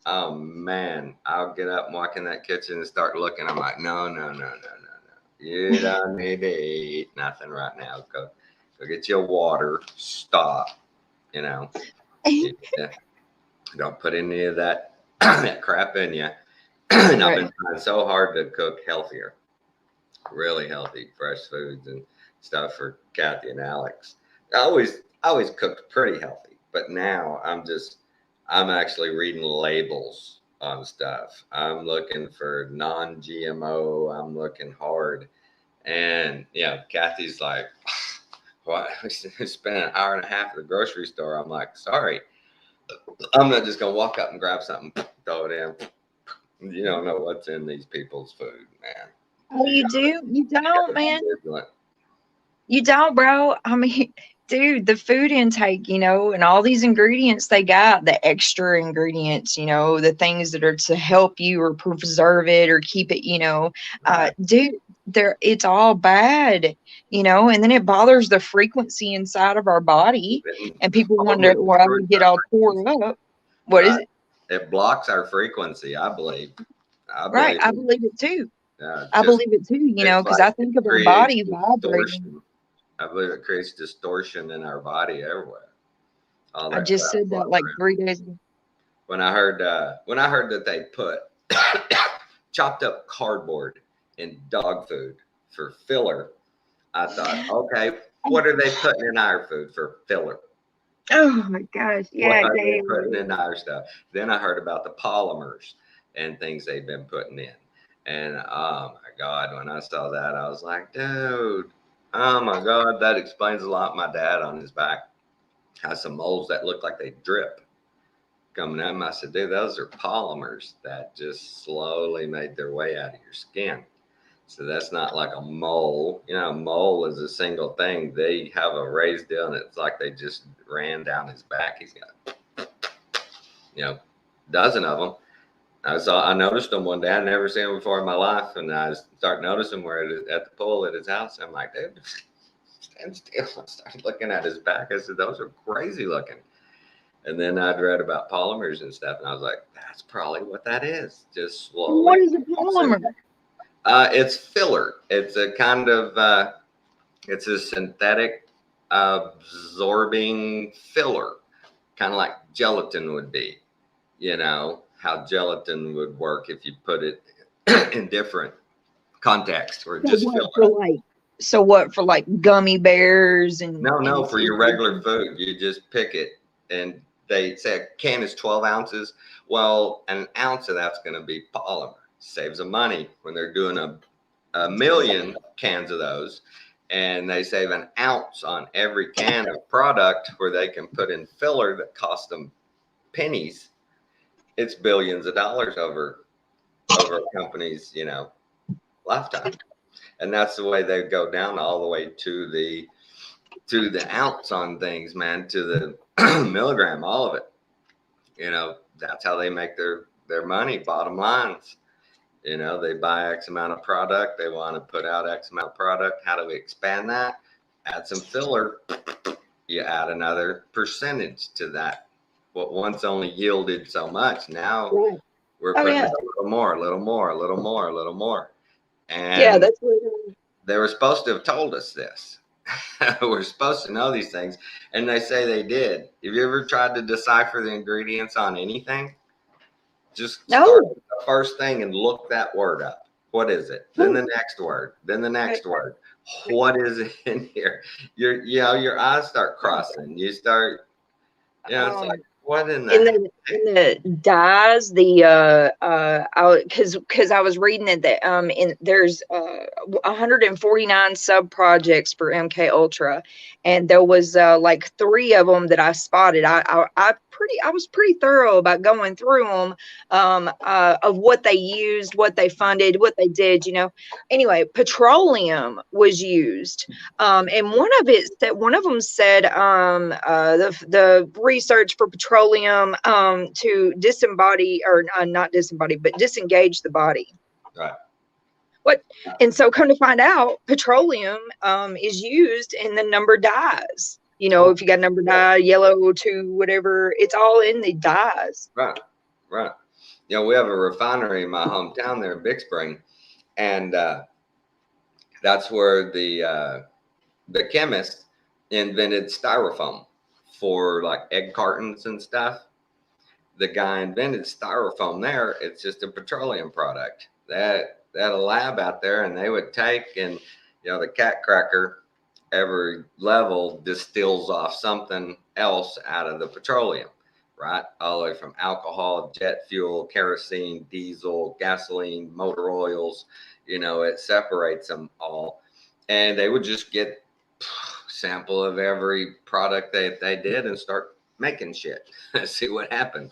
S1: Oh man, I'll get up and walk in that kitchen and start looking. I'm like, no. You don't need to eat nothing right now. Go get your water. Stop. Don't put any of that crap in you. And I've been trying so hard to cook healthier, really healthy, fresh foods and stuff for Kathy and Alex. I always cooked pretty healthy, but now I'm actually reading labels on stuff. I'm looking for non-GMO. I'm looking hard, and Kathy's like, "What? Spend an hour and a half at the grocery store." I'm like, "Sorry, I'm not just gonna walk up and grab something, throw it in. You don't know what's in these people's food, man."
S4: Oh, you do? You don't, man. You don't, bro. I mean, dude, the food intake, and all these ingredients they got, the extra ingredients, the things that are to help you or preserve it or keep it, dude, it's all bad, and then it bothers the frequency inside of our body, and people wonder why we get all tore up. What is it?
S1: It blocks our frequency, I believe.
S4: I believe it too. I believe it too, because I think of our body vibrating.
S1: I believe it creates distortion in our body everywhere.
S4: I just said that like 3 days ago.
S1: When I heard that they put chopped up cardboard in dog food for filler, I thought, okay, what are they putting in our food for filler?
S4: Oh my gosh, yeah.
S1: What are they putting in our stuff? Then I heard about the polymers and things they've been putting in. And oh my God, when I saw that, I was like, dude, oh my God, that explains a lot. My dad on his back has some moles that look like they drip coming out. I said, dude, those are polymers that just slowly made their way out of your skin. So that's not like a mole. You know, a mole is a single thing. They have a raised deal, and it's like they just ran down his back. He's got, a dozen of them. I noticed them one day. I'd never seen them before in my life, and I started noticing where at the pool at his house. I'm like, dude, stand still. I started looking at his back. I said, those are crazy looking. And then I'd read about polymers and stuff, and I was like, that's probably what that is. Just slowly.
S4: What is a polymer?
S1: It's filler. It's a kind of, it's a synthetic absorbing filler, kind of like gelatin would be. You know, how gelatin would work if you put it in different contexts or just filler.
S4: So what for like gummy bears and
S1: No, for your regular food, you just pick it, and they say a can is 12 ounces. Well, an ounce of that's going to be polymer. Saves them money when they're doing a million cans of those, and they save an ounce on every can of product where they can put in filler that costs them pennies. It's billions of dollars over a company's, lifetime. And that's the way they go down all the way to the ounce on things, man, to the milligram, all of it. That's how they make their money, bottom lines. They buy X amount of product. They want to put out X amount of product. How do we expand that? Add some filler. You add another percentage to that. What once only yielded so much, now we're putting a little more, a little more, a little more, a little more. And
S4: that's what
S1: they were supposed to have told us this. We're supposed to know these things. And they say they did. Have you ever tried to decipher the ingredients on anything? Just start with the first thing and look that word up. What is it? Then the next word. Then the next word. What is it in here? Your eyes start crossing. You start, it's like, what in
S4: the dyes, because I was reading it that there's 149 sub projects for MK Ultra, and there was like 3 of them that I spotted. I was pretty thorough about going through them, of what they used, what they funded, what they did. Anyway, petroleum was used, and one of them said the research for petroleum to disembody, or not disembody, but disengage the body.
S1: Right.
S4: And so come to find out, petroleum is used in the number dyes. If you got number dye, yellow to whatever, it's all in the dyes.
S1: Right. We have a refinery in my hometown there in Big Spring, and that's where the chemist invented styrofoam for like egg cartons and stuff. The guy invented styrofoam there. It's just a petroleum product that a lab out there, and they would take, and the cat cracker, every level distills off something else out of the petroleum, right? All the way from alcohol, jet fuel, kerosene, diesel, gasoline, motor oils, it separates them all. And they would just get sample of every product that they did and start making shit, see what happened.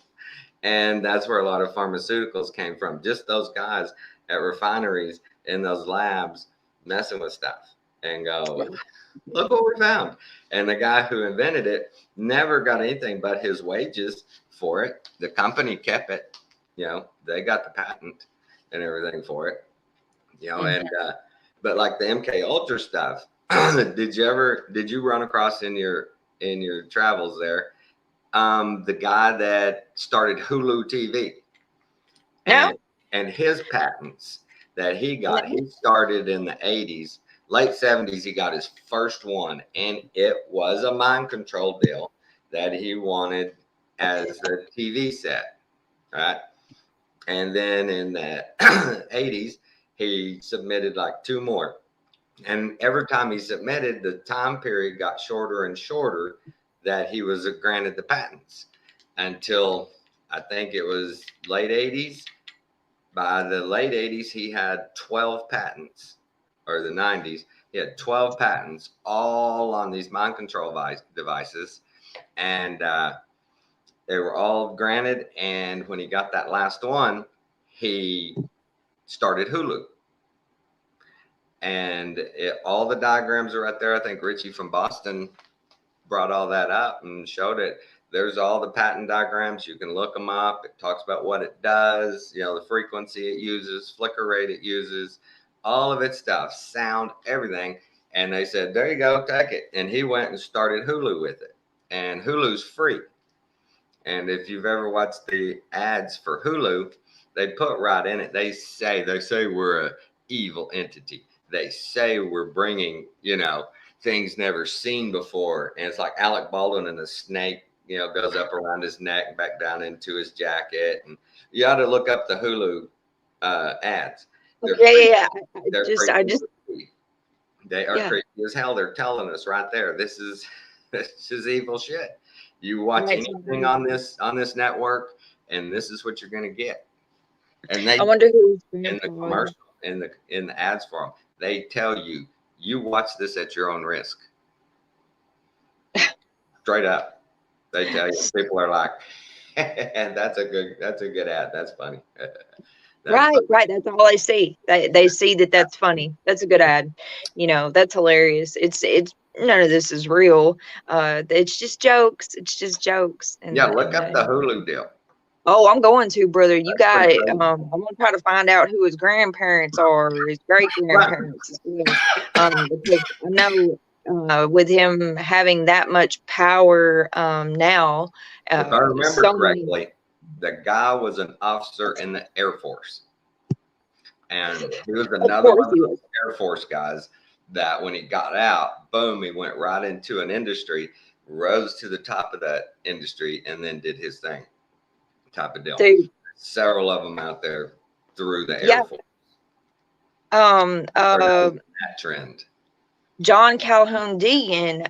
S1: And that's where a lot of pharmaceuticals came from. Just those guys at refineries in those labs messing with stuff and go, look what we found. And the guy who invented it never got anything but his wages for it. The company kept it, they got the patent and everything for it, and, but like the MK Ultra stuff, did you run across in your travels there, the guy that started Hulu TV? And his patents that he got, he started in the 80s, late 70s, he got his first one, and it was a mind control deal that he wanted as a TV set, right? And then in the 80s, he submitted like 2 more. And every time he submitted, the time period got shorter and shorter that he was granted the patents, until I think it was late 80s. By the late 80s, he had 12 patents, or the 90s, he had 12 patents, all on these mind control devices. And they were all granted. And when he got that last one, he started Hulu. and all the diagrams are right there. I think Richie from Boston brought all that up and showed it. There's all the patent diagrams. You can look them up. It talks about what it does, you know, the frequency it uses, flicker rate it uses, all of its stuff, sound, everything. And they said, there you go, take it. And he went and started Hulu with it. And Hulu's free. And if you've ever watched the ads for Hulu, they put right in it. They say we're an evil entity. They say we're bringing, you know, things never seen before. And it's like Alec Baldwin and the snake, you know, goes up around his neck and back down into his jacket. And you ought to look up the Hulu ads. They're
S4: Yeah.
S1: They're
S4: Creepy.
S1: They are
S4: Yeah.
S1: creepy as hell. They're telling us right there, this is evil shit. You watch
S4: Right.
S1: anything on this network, and this is what you're gonna get. And they
S4: I wonder who's
S1: in the commercial, in the ads for them, they tell you, you watch this at your own risk. Straight up, they tell you. People are like, and that's a good ad. That's funny.
S4: Right. That's all they see. They see that's funny. That's a good ad. You know, that's hilarious. It's none of this is real. It's just jokes. It's just jokes. And
S1: Yeah, look up the Hulu deal.
S4: Oh, I'm going to, brother. You
S1: That's
S4: got
S1: pretty
S4: it.
S1: crazy.
S4: I'm gonna try to find out who his grandparents are, or his great grandparents as well. Because I know with him having that much power now,
S1: If I remember
S4: so
S1: correctly, the guy was an officer in the Air Force. And he was another one of those Air Force guys that when he got out, boom, he went right into an industry, rose to the top of that industry, and then did his thing. Type of deal.
S4: Dude.
S1: Several of them out there through the
S4: Yeah.
S1: Air Force. That trend.
S4: John Calhoun Deegan,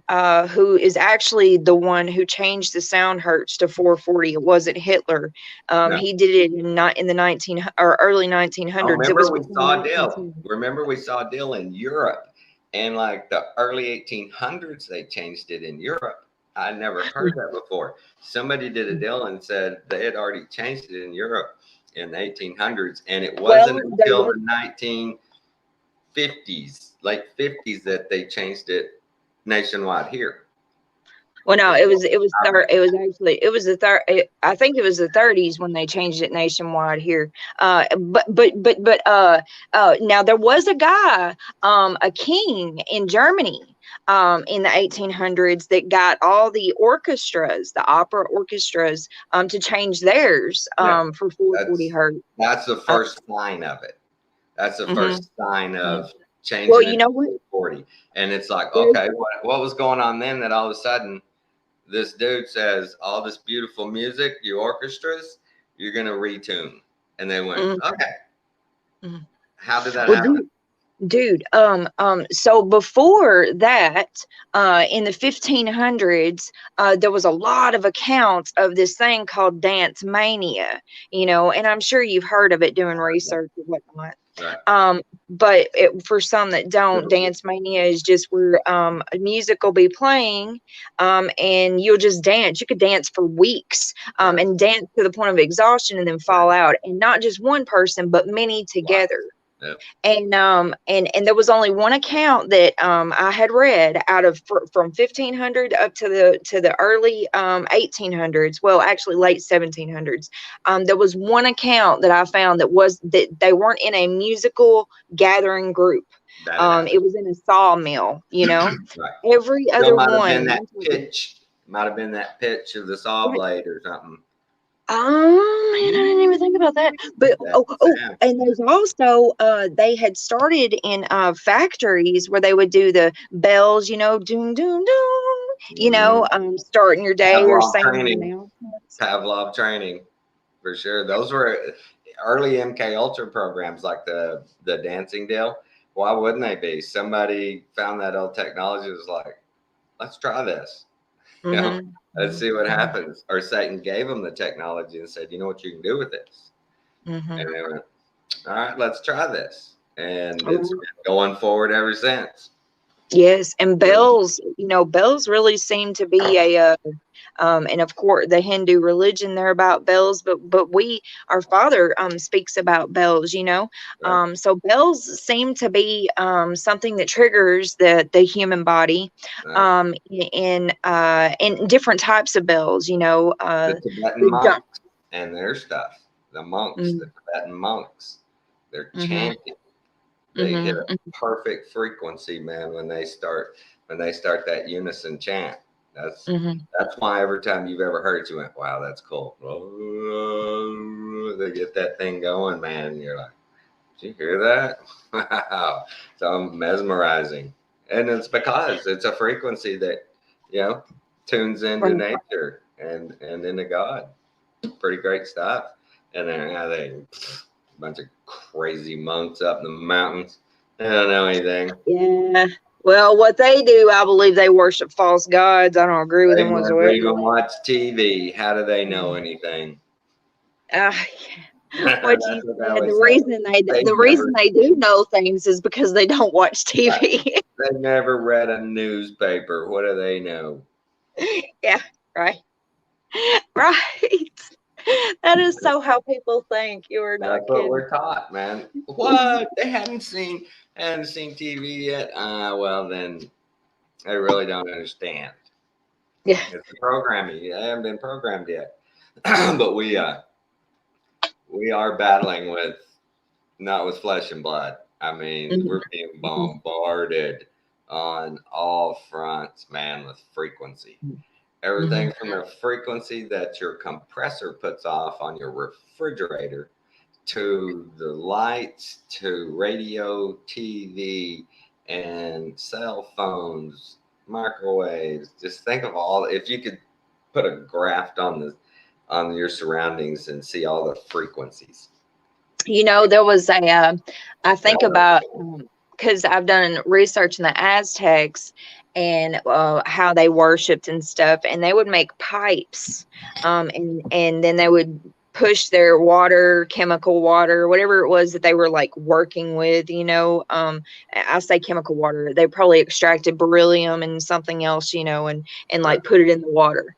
S4: who is actually the one who changed the sound hertz to 440. It wasn't Hitler.
S1: No.
S4: He did it in the early 1900s.
S1: Remember we saw a deal in Europe, and like the early 1800s, they changed it in Europe. I never heard that before. Somebody did a deal and said they had already changed it in Europe in the 1800s, and it wasn't until the 1950s, late 50s, that they changed it nationwide here.
S4: Well, no, it was I think it was the 30s when they changed it nationwide here. But now there was a guy, a king in Germany, in the 1800s that got all the orchestras, the opera orchestras, to change theirs for 440 hertz.
S1: That's the first sign of it. That's the first sign of changing.
S4: Well, you know what?
S1: 40, and it's like, okay, what was going on then that all of a sudden this dude says all this beautiful music, you orchestras, you're gonna retune, and they went, okay. How did that happen?
S4: Dude, so before that, in the 1500s, there was a lot of accounts of this thing called dance mania, you know, and I'm sure you've heard of it doing research and whatnot.
S1: Right.
S4: But for some that don't, dance mania is just where music will be playing, and you'll just dance. You could dance for weeks, and dance to the point of exhaustion and then fall out, and not just one person, but many together.
S1: Wow. Yep.
S4: And there was only one account that I had read out of from 1500 up to the early 1800s. Well, actually late 1700s. There was one account that I found that they weren't in a musical gathering group. It was in a sawmill, you know.
S1: Right.
S4: Every other one
S1: might have been that pitch of the saw blade or something.
S4: Oh man, I didn't even think about that. But and there's also they had started in factories where they would do the bells, you know, doom doom doom, you know, starting your day or saying
S1: Pavlov training, for sure. Those were early MK Ultra programs, like the dancing deal. Why wouldn't they be? Somebody found that old technology, was like, let's try this. You know, let's see what happens. Or Satan gave them the technology and said, you know what you can do with this? And they went, all right, let's try this. And it's been going forward ever since.
S4: Yes, and bells, bells really seem to be and of course the Hindu religion, they're about bells, but our father speaks about bells,
S1: Right.
S4: so bells seem to be something that triggers the human body,
S1: Right.
S4: in different types of bells,
S1: The Tibetan
S4: the du-
S1: monks and their stuff. The monks,
S4: mm,
S1: the Tibetan monks, they're
S4: mhm,
S1: chanting. They hit
S4: mhm,
S1: a perfect frequency, man, when they start that unison chant. That's
S4: mhm.
S1: that's why every time you've ever heard it, you went, "Wow, that's cool." They get that thing going, man. And you're like, "Did you hear that?" Wow, so mesmerizing, and it's because it's a frequency that you know tunes into
S4: Right.
S1: nature and into God. Pretty great stuff. And then a bunch of crazy monks up in the mountains. They don't know anything.
S4: Yeah. Well, what they do, I believe they worship false gods. I don't agree with
S1: They
S4: them
S1: never
S4: whatsoever.
S1: even watch TV. How do they know anything?
S4: Uh, what
S1: That's
S4: you
S1: what they
S4: said,
S1: always say. They
S4: the reason
S1: never,
S4: they do know things is because they don't watch
S1: right,
S4: TV.
S1: they never read a newspaper. What do they know?
S4: Yeah, right. Right. That is so how people think. You are
S1: That's
S4: not
S1: what
S4: kidding.
S1: we're taught, man. What? They hadn't seen TV yet. Well then they really don't understand.
S4: Yeah.
S1: It's the programming. They haven't been programmed yet. But we are battling with not with flesh and blood. I mean,
S4: Mhm,
S1: we're being
S4: mhm,
S1: bombarded on all fronts, man, with frequency. Everything
S4: mhm.
S1: from the frequency that your compressor puts off on your refrigerator to the lights to radio, TV, and cell phones, microwaves. Just think of all if you could put a graph on your surroundings and see all the frequencies.
S4: There was I
S1: Yeah.
S4: think about, because I've done research in the Aztecs and how they worshipped and stuff, and they would make pipes, and then they would push their water, chemical water, whatever it was that they were like working with, I say chemical water, they probably extracted beryllium and something else, and
S1: Right.
S4: like put it in the water,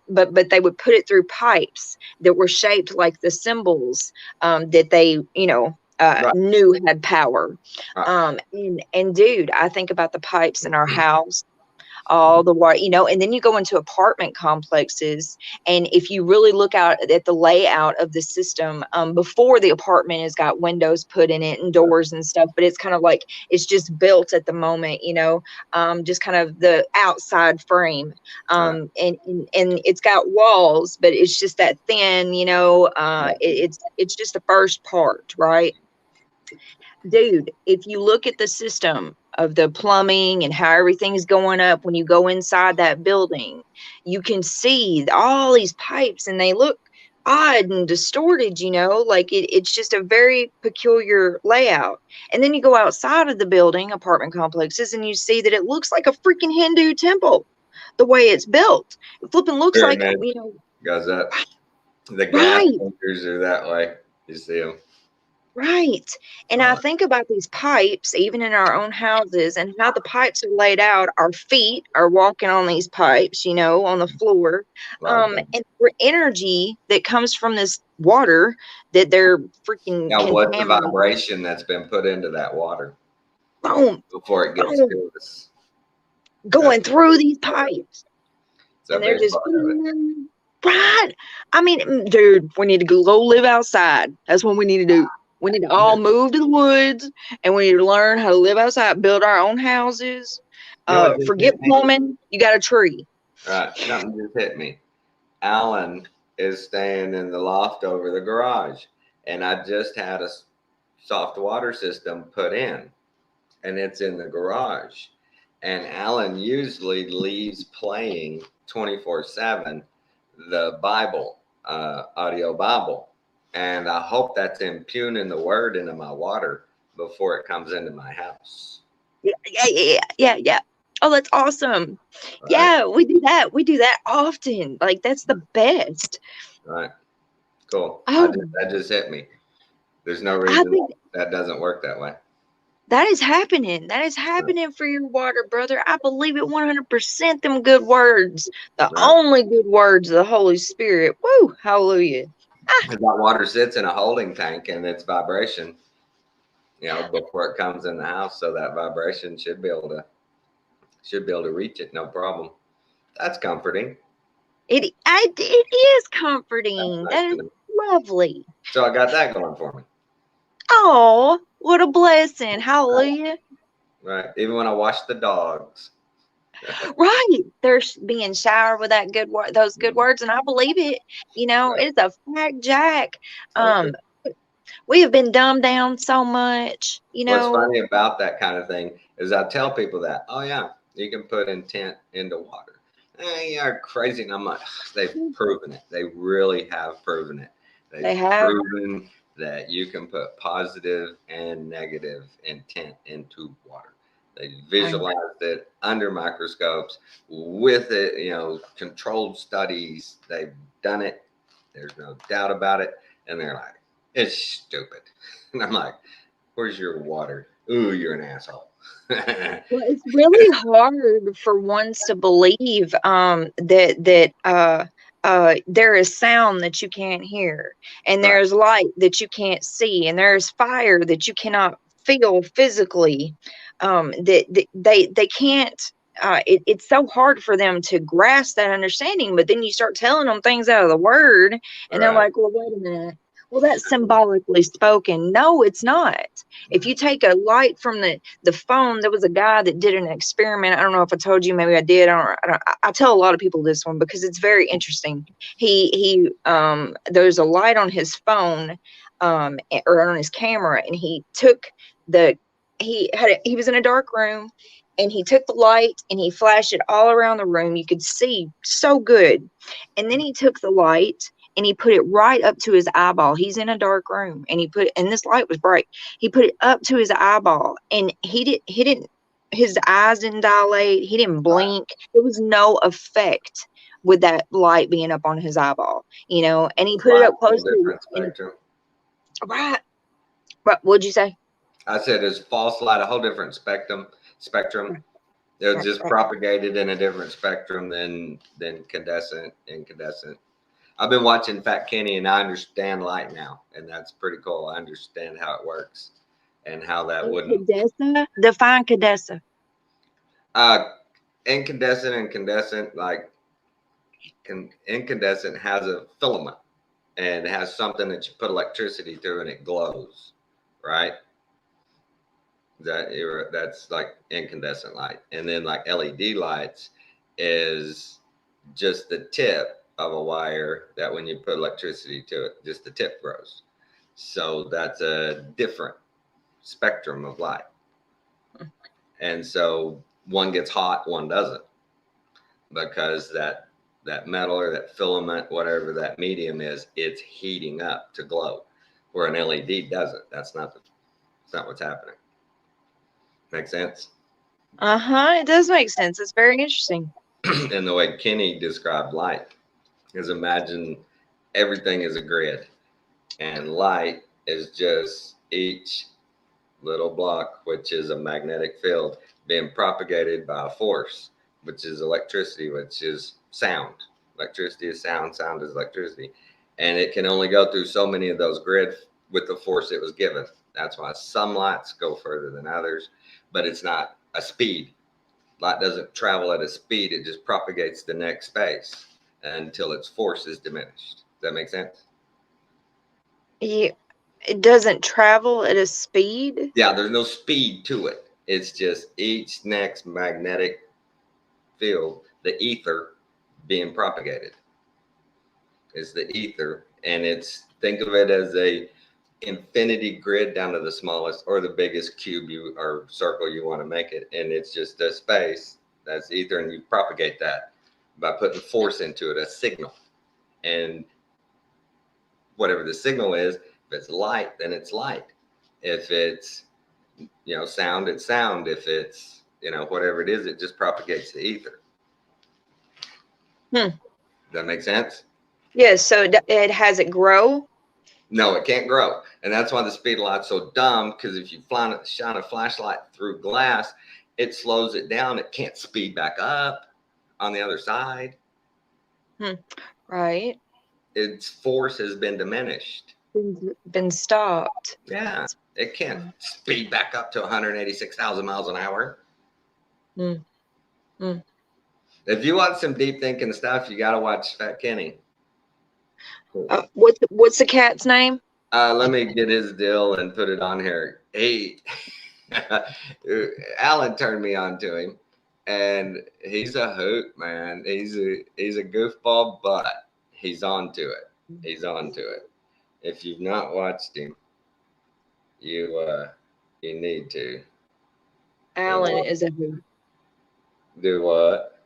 S4: but they would put it through pipes that were shaped like the symbols that they,
S1: Right.
S4: knew had power.
S1: Right.
S4: And dude, I think about the pipes in our house, all the water, and then you go into apartment complexes. And if you really look out at the layout of the system, before the apartment has got windows put in it and doors and stuff, but it's kind of like it's just built at the moment, just kind of the outside frame.
S1: Right.
S4: And it's got walls, but it's just that thin,
S1: Right.
S4: it's just the first part, right? Dude, if you look at the system of the plumbing and how everything's going up when you go inside that building, you can see all these pipes and they look odd and distorted, like it's just a very peculiar layout. And then you go outside of the building, apartment complexes, and you see that it looks like a freaking Hindu temple the way it's built. It flipping looks like,
S1: Pyramid goes up. The gas
S4: right.
S1: tankers are that way. You see them.
S4: Right. And I
S1: Right.
S4: think about these pipes, even in our own houses, and how the pipes are laid out. Our feet are walking on these pipes, on the floor.
S1: Like that.
S4: And for energy that comes from this water that they're freaking
S1: Now, what's the
S4: contaminating.
S1: vibration that's been put into that water
S4: Boom,
S1: before it gets
S4: boom,
S1: to us? That's
S4: going through these pipes.
S1: it's a
S4: And they're
S1: big
S4: just,
S1: part of it.
S4: right. I mean, dude, we need to go live outside. That's what we need to do. We need to all move to the woods, and we need to learn how to live outside, build our own houses.
S1: You know what just
S4: Forget
S1: hit me?
S4: plumbing. You got a tree.
S1: Right. Something just hit me. Alan is staying in the loft over the garage, and I just had a soft water system put in, and it's in the garage. And Alan usually leaves playing 24/7 the Bible, audio Bible. And I hope that's impugning the word into my water before it comes into my house.
S4: Yeah. Oh, that's awesome.
S1: Right.
S4: Yeah, we do that. We do that often. Like that's the best.
S1: Right. Cool.
S4: Oh,
S1: That just hit me. There's no
S4: I
S1: reason
S4: think
S1: that doesn't work that way.
S4: That is happening. That is happening for your water, brother. I believe it 100%. Them good words, the
S1: Right?
S4: only good words of the Holy Spirit. Woo, hallelujah.
S1: That water sits in a holding tank and it's vibration, before it comes in the house. So that vibration should be able to reach it, no problem. That's comforting.
S4: It is
S1: That's
S4: comforting.
S1: nice
S4: That
S1: to
S4: is
S1: know.
S4: lovely.
S1: So I got that going for me.
S4: Oh, what a blessing. Hallelujah.
S1: Right. Even when I wash the dogs.
S4: Right. They're being showered with that good word, those good words, and I believe it.
S1: Right.
S4: It's a fact, Jack.
S1: Okay.
S4: We have been dumbed down so much,
S1: What's funny about that kind of thing is I tell people that, oh yeah, you can put intent into water. You're crazy. And I'm like, they've proven it. They really have proven it.
S4: They
S1: They've
S4: have.
S1: proven that you can put positive and negative intent into water. They visualized it under microscopes with it, controlled studies. They've done it. There's no doubt about it. And they're like, it's stupid. And I'm like, where's your water? Ooh, you're an asshole.
S4: Well, it's really hard for ones to believe that there is sound that you can't hear, and
S1: Right.
S4: there's light that you can't see, and there's fire that you cannot feel physically. That they can't. It's so hard for them to grasp that understanding. But then you start telling them things out of the word, and they're
S1: Right.
S4: like, "Well, wait a minute. Well, that's symbolically spoken." No, it's not. If you take a light from the phone, there was a guy that did an experiment. I don't know if I told you, maybe I did. I tell a lot of people this one because it's very interesting. There's a light on his phone, or on his camera, and he was in a dark room, and he took the light and he flashed it all around the room. You could see so good. And then he took the light and he put it right up to his eyeball. He's in a dark room, and this light was bright. He put it up to his eyeball, and his eyes didn't dilate. He didn't blink. There was no effect with that light being up on his eyeball, and he put it
S1: Light,
S4: up close to
S1: different spectrum.
S4: right. What'd you say?
S1: I said it's false light, a whole different spectrum. It was just
S4: Right.
S1: propagated in a different spectrum than incandescent. I've been watching Fat Kenny and I understand light now, and that's pretty cool. I understand how it works and how that wouldn't.
S4: Cadessa? Define Cadessa.
S1: Incandescent and condensant, like incandescent has a filament and it has something that you put electricity through and it glows, right? That's like incandescent light. And then like LED lights is just the tip of a wire that when you put electricity to it, just the tip grows. So that's a different spectrum of light. And so one gets hot, one doesn't, because that metal or that filament, whatever that medium is, it's heating up to glow, where an LED doesn't. That's not what's happening. Make sense?
S4: It does make sense. It's very interesting.
S1: And the way Kenny described light is, imagine everything is a grid, and light is just each little block, which is a magnetic field being propagated by a force, which is electricity, which is sound. Electricity is sound, sound is electricity. And it can only go through so many of those grids with the force it was given. That's why some lights go further than others, but it's not a speed. Light doesn't travel at a speed, it just propagates the next space until its force is diminished. Does that make sense?
S4: Yeah, it doesn't travel at a speed.
S1: Yeah, there's no speed to it. It's just each next magnetic field, the ether being propagated. It's the ether, and think of it as a infinity grid down to the smallest or the biggest cube or circle you want to make it, and it's just a space that's ether, and you propagate that by putting force into it, a signal. And whatever the signal is, if it's light, then it's light. If it's sound, it's sound. If it's whatever it is, it just propagates the ether. Does that make sense?
S4: Yeah, so it has it grow.
S1: No, it can't grow. And that's why the speed of light's so dumb, because if you shine a flashlight through glass, it slows it down. It can't speed back up on the other side.
S4: Right.
S1: Its force has been diminished.
S4: Been stopped.
S1: Yeah, it can't speed back up to 186,000 miles an hour.
S4: Hmm. Hmm.
S1: If you want some deep thinking stuff, you got to watch Fat Kenny.
S4: What's the cat's name?
S1: Let me get his deal and put it on here. Hey, Alan turned me on to him, and he's a hoot, man. He's a goofball, but he's on to it. He's on to it. If you've not watched him, you need to.
S4: Alan is a hoot.
S1: Do what?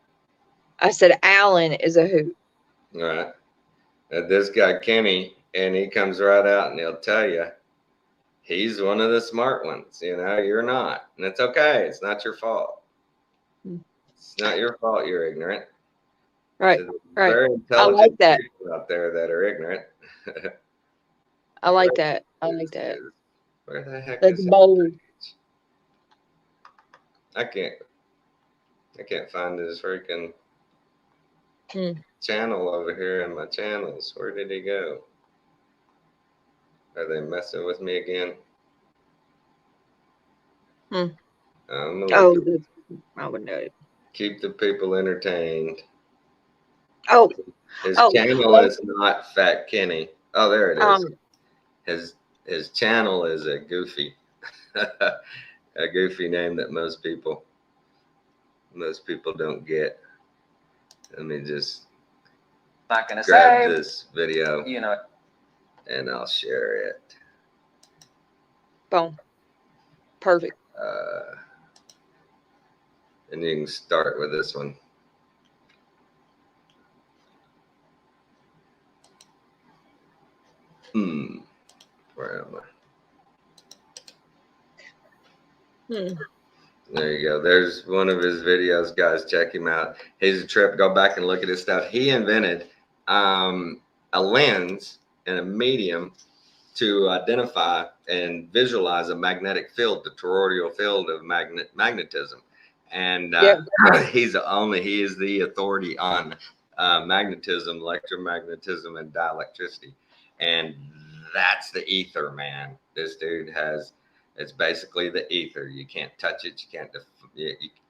S4: I said Alan is a hoot.
S1: All right. This guy Kenny, and he comes right out and he'll tell you he's one of the smart ones. You're not, and it's okay. It's not your fault. It's not your fault. You're ignorant.
S4: Right.
S1: There's
S4: Right.
S1: Very intelligent
S4: like that.
S1: people out there that are ignorant.
S4: I like that. I like that.
S1: Where the heck
S4: That's
S1: is it?
S4: bold.
S1: I can't find his freaking
S4: Hmm.
S1: channel over here in my channels. Where did he go? Are they messing with me again?
S4: Hmm.
S1: I'm gonna
S4: Oh,
S1: look
S4: I would know it.
S1: keep the people entertained.
S4: Oh,
S1: His
S4: Oh,
S1: channel is not Fat Kenny. Oh, there it is.
S4: um,
S1: His channel is a goofy a goofy name that most people don't get. Let me just
S3: Not gonna
S1: grab
S3: say,
S1: this video
S3: you know,
S1: and I'll share it.
S4: boom. Perfect.
S1: And you can start with this one. Where am I? There you go. There's one of his videos, guys. Check him out. He's a trip. Go back and look at his stuff. He invented a lens and a medium to identify and visualize a magnetic field, the toroidal field of magnetism. And he is the authority on magnetism, electromagnetism, and dielectricity. And that's the ether, man. This dude has. It's basically the ether. You can't touch it.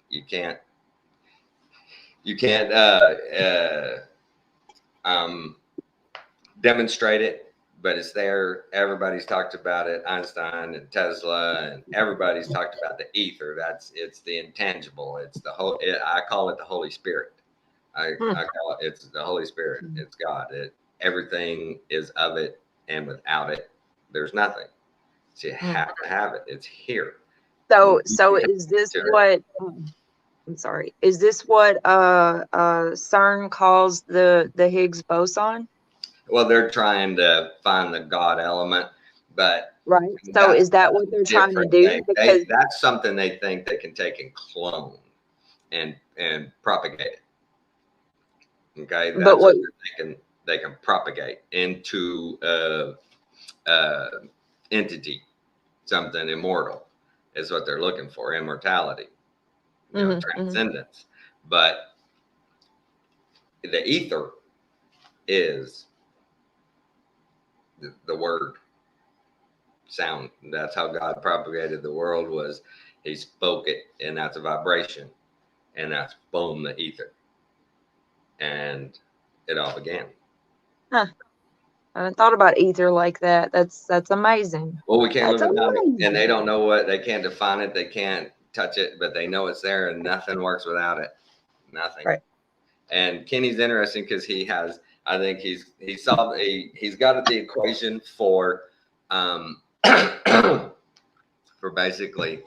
S1: You can't demonstrate it, but it's there. Everybody's talked about it. Einstein and Tesla and everybody's talked about the ether. It's the intangible. It's the whole. I call it the Holy Spirit. I call it's the Holy Spirit. It's God. Everything is of it, and without it, there's nothing. So you have to have it. It's here.
S4: So is this what? I'm sorry. Is this what CERN calls the Higgs boson?
S1: Well, they're trying to find the God element, but
S4: right. So is that what they're trying to do? Because
S1: that's something they think they can take and clone and propagate it. Okay, that's
S4: but what
S1: they can propagate into entity, something immortal is what they're looking for, immortality, transcendence. But the ether is the word sound. That's how God propagated the world, was he spoke it, and that's a vibration, and that's boom, the ether, and it all began.
S4: I haven't thought about ether like that. That's amazing.
S1: Well, we can't live without it, and they don't know they can't define it, they can't touch it, but they know it's there, and nothing works without it. Nothing.
S4: Right.
S1: And Kenny's interesting because he has, I think he's got the equation for for basically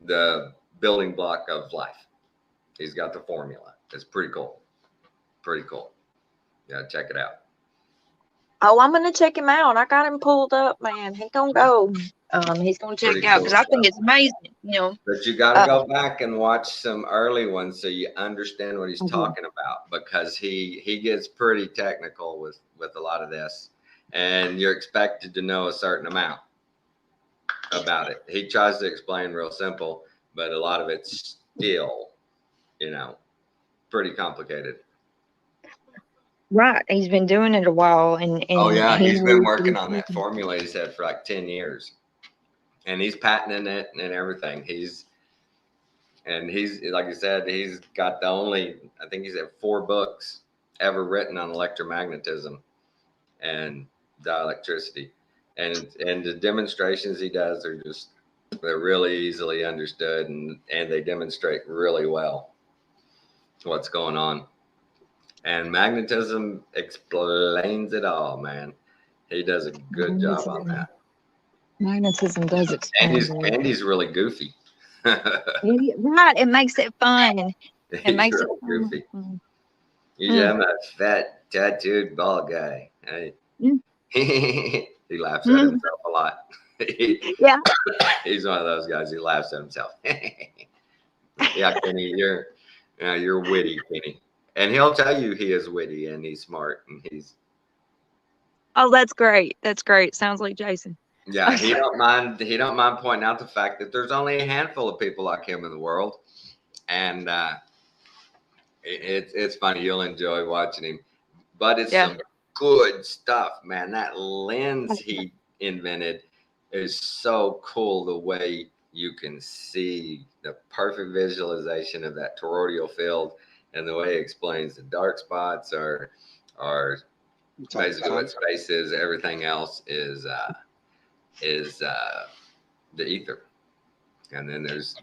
S1: the building block of life. He's got the formula. It's pretty cool. Pretty cool. Yeah, check it out.
S4: Oh, I'm gonna check him out. I got him pulled up, man. He's gonna go. He's gonna check it out because I think it's amazing.
S1: But you got to go back and watch some early ones so you understand what he's talking about, because he gets pretty technical with a lot of this, and you're expected to know a certain amount about it. He tries to explain real simple, but a lot of it's still, pretty complicated.
S4: Right. He's been doing it a while, and
S1: Oh yeah,
S4: he
S1: he's been
S4: knows
S1: working
S4: what
S1: on
S4: he's
S1: that formula, he said, for like 10 years. And he's patenting it and everything. He's like you said, he's got the only, I think he said 4 books ever written on electromagnetism and dielectricity. And the demonstrations he does are they're really easily understood, and they demonstrate really well what's going on. And magnetism explains it all, man. He does a good job on that.
S4: Magnetism does explain.
S1: Andy's really goofy.
S4: Right. It makes it fun. It makes
S1: really
S4: it
S1: goofy.
S4: fun.
S1: Yeah, I'm a fat, tattooed, bald guy. Hey.
S4: Yeah.
S1: He laughs at himself a lot.
S4: Yeah.
S1: He's one of those guys who laughs at himself. Yeah, Kenny, you're witty, Kenny. And he'll tell you he is witty and he's smart and he's.
S4: Oh, that's great. That's great. Sounds like Jason.
S1: Yeah, he don't mind. He don't mind pointing out the fact that there's only a handful of people like him in the world, and it's funny. You'll enjoy watching him, but it's some good stuff, man. That lens he invented is so cool. The way you can see the perfect visualization of that toroidal field, and the way he explains the dark spots are basically what space is. Everything else is the ether, and then there's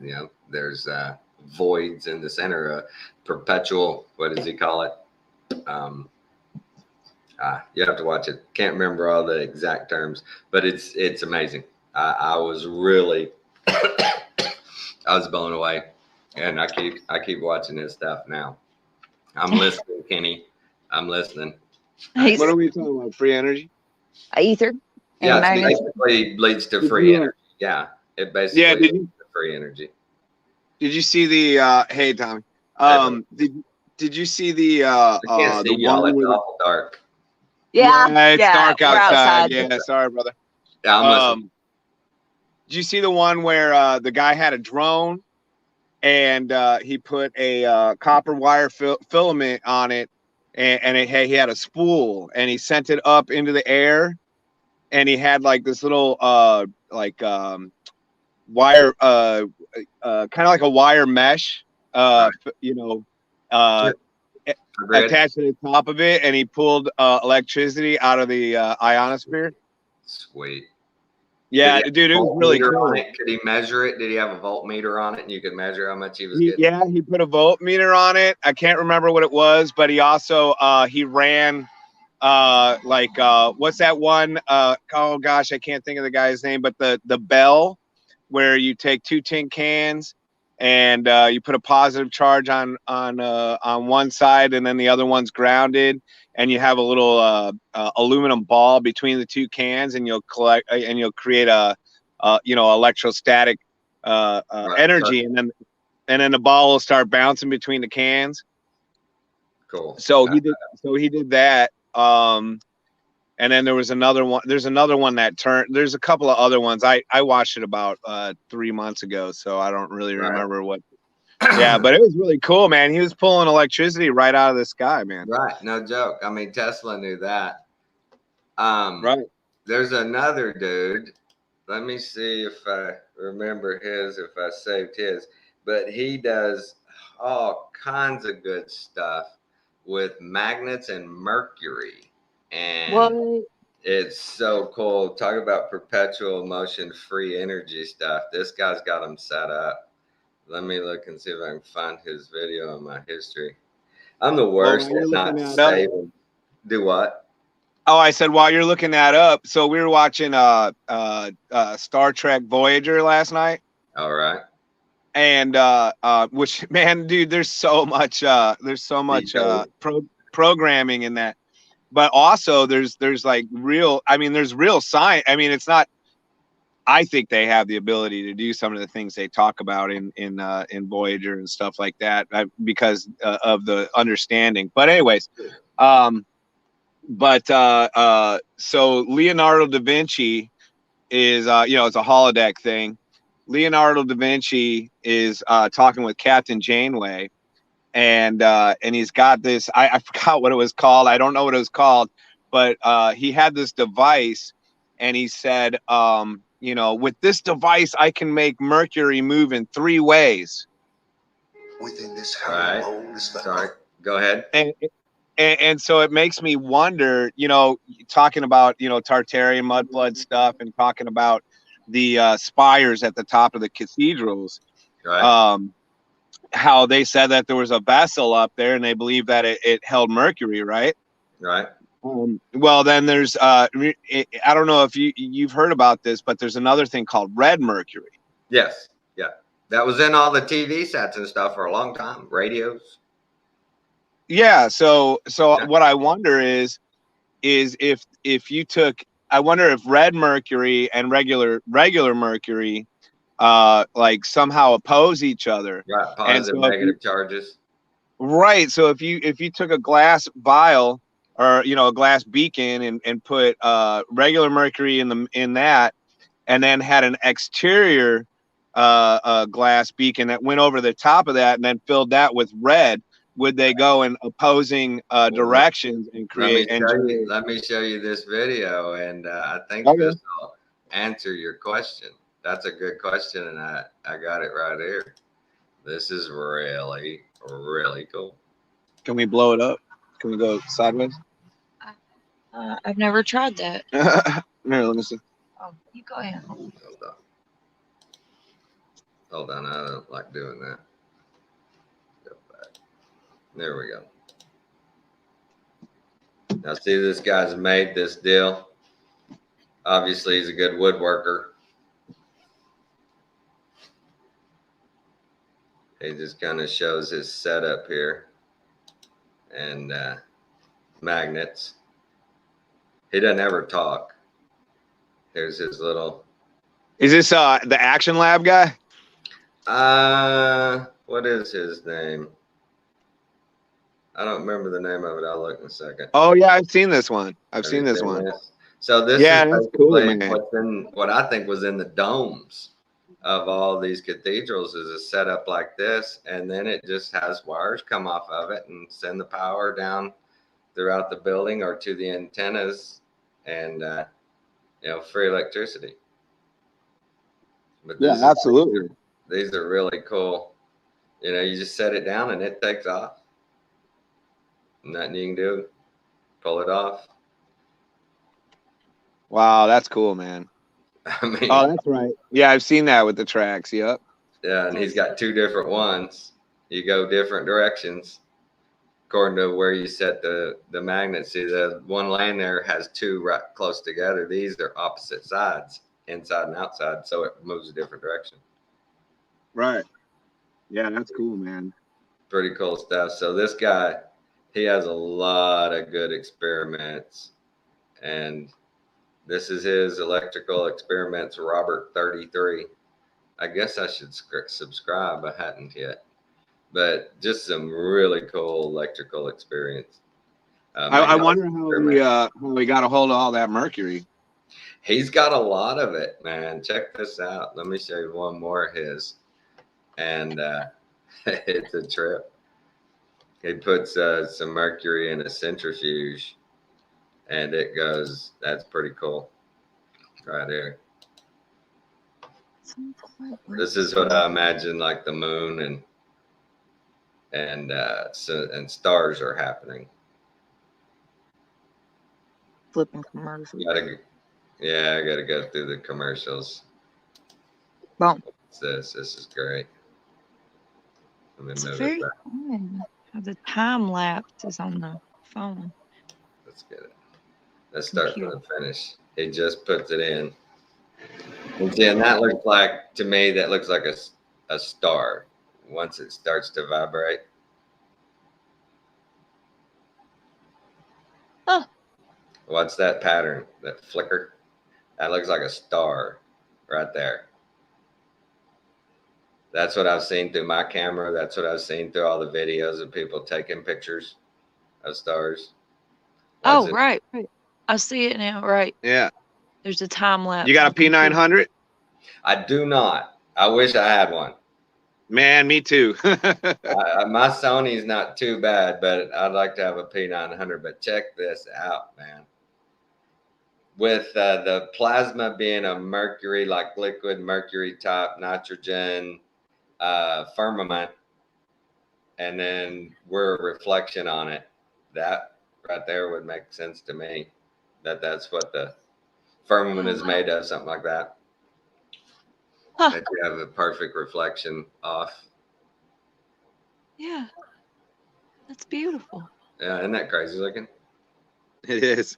S1: voids in the center, perpetual, what does he call it? You have to watch it. Can't remember all the exact terms, but it's amazing. I was really I was blown away, and I keep watching his stuff now. I'm listening, Kenny. I'm listening.
S5: What are we talking about? Free energy?
S4: Ether.
S1: Yeah, it basically leads to free energy. Yeah, it basically leads to free energy.
S5: Did you see the? Hey, Tommy. Did you see the?
S1: I can't see
S5: the
S1: y'all.
S5: one
S1: It's
S5: with
S1: awful dark.
S5: it's dark outside. Yeah, sorry, brother.
S1: Yeah, I'm listening.
S5: Did you see the one where the guy had a drone and he put a copper wire filament on it, and he had a spool, and he sent it up into the air, and he had like this little wire, kind of like a wire mesh, attached to the top of it, and he pulled electricity out of the ionosphere.
S1: Sweet.
S5: Yeah, dude, it was really cool.
S1: Could he measure it? Did he have a voltmeter on it, and you could measure how much he was getting?
S5: Yeah, he put a voltmeter on it. I can't remember what it was, but he also he ran what's that one? Oh gosh, I can't think of the guy's name, but the bell where you take 2 tin cans and you put a positive charge on one side, and then the other one's grounded, and you have a little aluminum ball between the 2 cans, and you'll create a electrostatic energy, and then the ball will start bouncing between the cans.
S1: Cool.
S5: So he did that. And then there was another one. There's another one that turned. There's a couple of other ones. I watched it about 3 months ago, so I don't really remember what. Yeah, but it was really cool, man. He was pulling electricity right out of the sky, man.
S1: Right, no joke. I mean, Tesla knew that.
S5: Right.
S1: There's another dude. Let me see if I remember if I saved his. But he does all kinds of good stuff with magnets and mercury. And it's so cool. Talk about perpetual motion, free energy stuff. This guy's got them set up. Let me look and see if I can find his video in my history. I'm the worst at not saving. Do what?
S5: Oh, I said while you're looking that up. So we were watching Star Trek Voyager last night.
S1: All right.
S5: And which, man, dude, there's so much programming in that. But also there's like there's real science. I mean, it's not. I think they have the ability to do some of the things they talk about in Voyager and stuff like that because of the understanding. But anyways, but so Leonardo da Vinci is it's a holodeck thing. Leonardo da Vinci is talking with Captain Janeway, and he's got this. I forgot what it was called. I don't know what it was called, but he had this device, and he said, with this device, I can make Mercury move in 3 ways.
S6: Within this
S1: Right.
S6: hole is the
S1: Sorry. Go ahead.
S5: And so it makes me wonder, talking about Tartarian mudflood stuff, and talking about the spires at the top of the cathedrals.
S1: Right.
S5: How they said that there was a vessel up there, and they believe that it held Mercury, right?
S1: Right.
S5: Well, then there's I don't know if you've heard about this, but there's another thing called red Mercury.
S1: Yes. Yeah. That was in all the TV sets and stuff for a long time. Radios.
S5: Yeah. So
S1: Yeah.
S5: what I wonder is if you took, I wonder if red Mercury and regular Mercury like somehow oppose each other.
S1: Right.
S5: And
S1: Positive,
S5: so
S1: negative charges.
S5: right. So if you took a glass vial, or a glass beacon, and put regular Mercury in that, and then had an exterior glass beacon that went over the top of that, and then filled that with red, would they go in opposing directions and create engineering?
S1: Let me show you this video, and I think
S5: Okay.
S1: this will answer your question. That's a good question, and I got it right here. This is really, really cool.
S5: Can we blow it up? Can we go sideways?
S4: I've never tried that.
S5: Here, let me see.
S4: Oh, you go ahead.
S1: Hold on. Hold on. I don't like doing that. Go back. There we go. Now, see, this guy's made this deal. Obviously, he's a good woodworker. He just kind of shows his setup here, and magnets. He doesn't ever talk. Here's his little.
S5: Is this the Action Lab guy?
S1: What is his name? I don't remember the name of it. I'll look in a second.
S5: Oh yeah, I've seen this one. I've
S1: Have
S5: seen
S1: you
S5: this one.
S1: this? So this
S5: Yeah,
S1: is
S5: that's cool,
S1: basically
S5: man.
S1: what's in what I think was in the domes of all these cathedrals, is a setup like this, and then it just has wires come off of it and send the power down throughout the building or to the antennas, and free electricity. But
S5: Yeah,
S1: this
S5: absolutely.
S1: these are really cool. You just set it down and it takes off. Nothing you can do. Pull it off.
S5: Wow, that's cool, man.
S1: I mean,
S5: Oh, that's right. Yeah, I've seen that with the tracks. Yep.
S1: yeah, and he's got 2 different ones. You go different directions according to where you set the magnet. See, the one laying there has 2 right close together. These are opposite sides, inside and outside, so it moves a different direction.
S5: Right. Yeah, that's cool, man.
S1: Pretty cool stuff. So this guy, he has a lot of good experiments, and this is his electrical experiments, Robert 33. I guess I should subscribe. I hadn't yet, but just some really cool electrical experience.
S5: I wonder how we got a hold of all that mercury.
S1: He's got a lot of it, man. Check this out. Let me show you one more of his, and it's a trip. He puts some mercury in a centrifuge, and it goes. That's pretty cool, right here. This is what I imagine, like the moon and stars are happening.
S4: Flipping commercials.
S1: I gotta go through the commercials.
S4: Boom.
S1: What's this? This is great. Let me
S4: It's
S1: move
S4: very
S1: it back.
S4: fun how the time lapse is on the phone.
S1: Let's get it. Let's start from the finish. He just puts it in. And see, and that looks like, to me, that looks like a star once it starts to vibrate.
S4: Oh.
S1: What's that pattern? That flicker? That looks like a star right there. That's what I've seen through my camera. That's what I've seen through all the videos of people taking pictures of stars.
S4: Oh,
S1: it.
S4: right, right. I see it now. Right.
S5: Yeah.
S4: There's a time lapse.
S5: You got a P900?
S1: I do not. I wish I had one.
S5: Man, me too.
S1: My Sony's not too bad, but I'd like to have a P900. But check this out, man. With the plasma being a mercury, like liquid mercury type nitrogen firmament, and then we're a reflection on it. That right there would make sense to me. That's what the firmament is made of, something like that.
S4: Huh.
S1: That you have a perfect reflection off.
S4: Yeah. That's beautiful.
S1: Yeah, isn't that crazy looking?
S5: It is.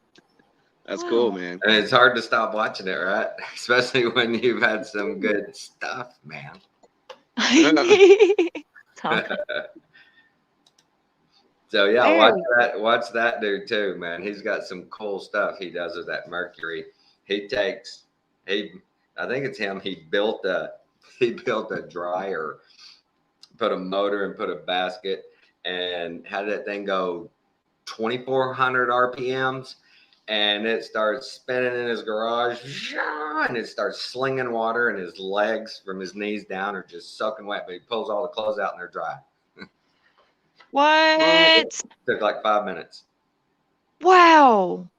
S5: That's cool, man.
S1: And it's hard to stop watching it, right? Especially when you've had some good stuff, man.
S4: Talk.
S1: So yeah,
S4: Very.
S1: watch that dude too, man. He's got some cool stuff he does with that mercury. I think it's him. He built a dryer, put a motor and put a basket, and had that thing go 2,400 RPMs, and it starts spinning in his garage, and it starts slinging water, and his legs from his knees down are just soaking wet. But he pulls all the clothes out and they're dry.
S4: What?
S1: Took like 5 minutes.
S4: Wow.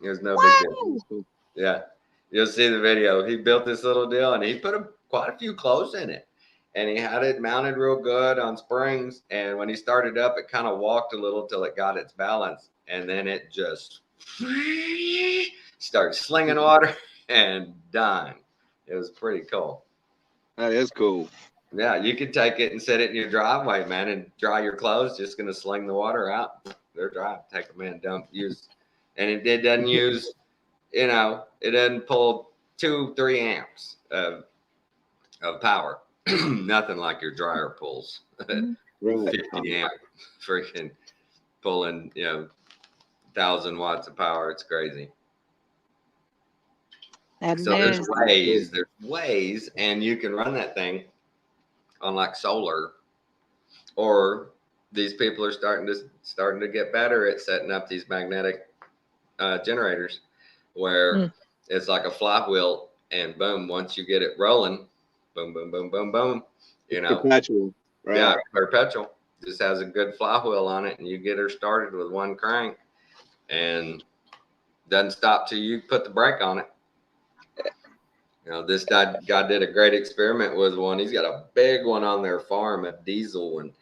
S1: It was no big deal.
S4: Wow.
S1: Yeah, you'll see the video. He built this little deal, and he put quite a few clothes in it, and he had it mounted real good on springs. And when he started up, it kind of walked a little till it got its balance, and then it just started slinging water and done. It was pretty cool.
S5: That is cool.
S1: Yeah, you could take it and set it in your driveway, man, and dry your clothes. Just gonna sling the water out. They're dry. Take them in, dump, use, and it doesn't use. It doesn't pull 2-3 amps of power. Nothing like your dryer pulls.
S5: Right.
S1: 50 amp freaking pulling, 1,000 watts of power. It's crazy.
S4: That
S1: So there's
S4: is.
S1: ways, and you can run that thing on like solar, or these people are starting to get better at setting up these magnetic generators where it's like a flywheel, and boom, once you get it rolling, boom, boom, boom, boom, boom,
S5: Perpetual. Right.
S1: yeah, perpetual. Just has a good flywheel on it, and you get her started with one crank, and doesn't stop till you put the brake on it. This guy did a great experiment with one. He's got a big one on their farm, a diesel one,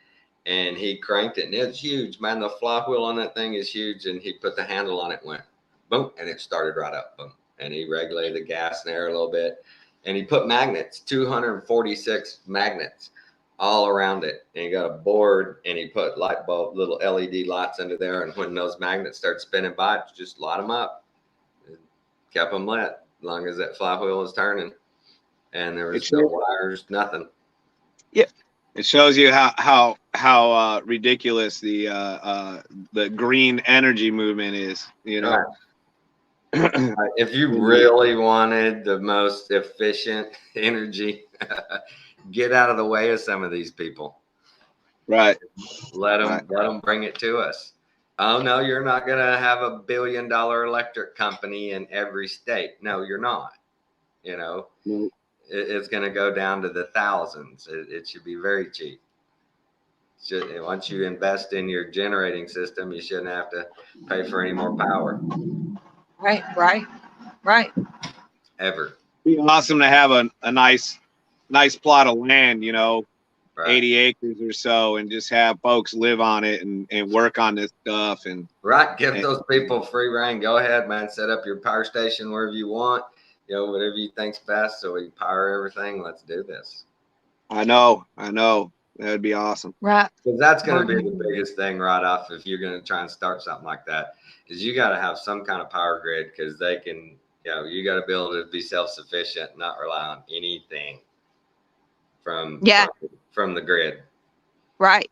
S1: and he cranked it, and it's huge, man. The flywheel on that thing is huge, and he put the handle on it, went boom, and it started right up, boom. And he regulated the gas and air a little bit, and he put magnets, 246 magnets all around it, and he got a board, and he put light bulb, little LED lights under there, and when those magnets start spinning by, just light them up. It kept them lit as long as that flywheel was turning, and there was no wires, nothing.
S5: Yep. It shows you how ridiculous the green energy movement is.
S1: Right. If you really wanted the most efficient energy, get out of the way of some of these people.
S5: Right.
S1: Let them bring it to us. Oh no, you're not gonna have a $1 billion electric company in every state. No, you're not.
S5: Nope.
S1: It's gonna go down to the thousands. It should be very cheap. Once you invest in your generating system, you shouldn't have to pay for any more power.
S4: Right.
S1: Ever.
S5: It'd be awesome to have a nice plot of land,
S1: Right.
S5: 80 acres or so, and just have folks live on it and work on this stuff. And
S1: right, give those people free reign. Go ahead, man. Set up your power station wherever you want. Whatever you think's best, so we can power everything. Let's do this.
S5: I know. That'd be awesome.
S4: Right.
S1: Because that's going to be the biggest thing right off if you're going to try and start something like that, is you got to have some kind of power grid, because they can, you got to be able to be self-sufficient, not rely on anything from the grid.
S4: Right.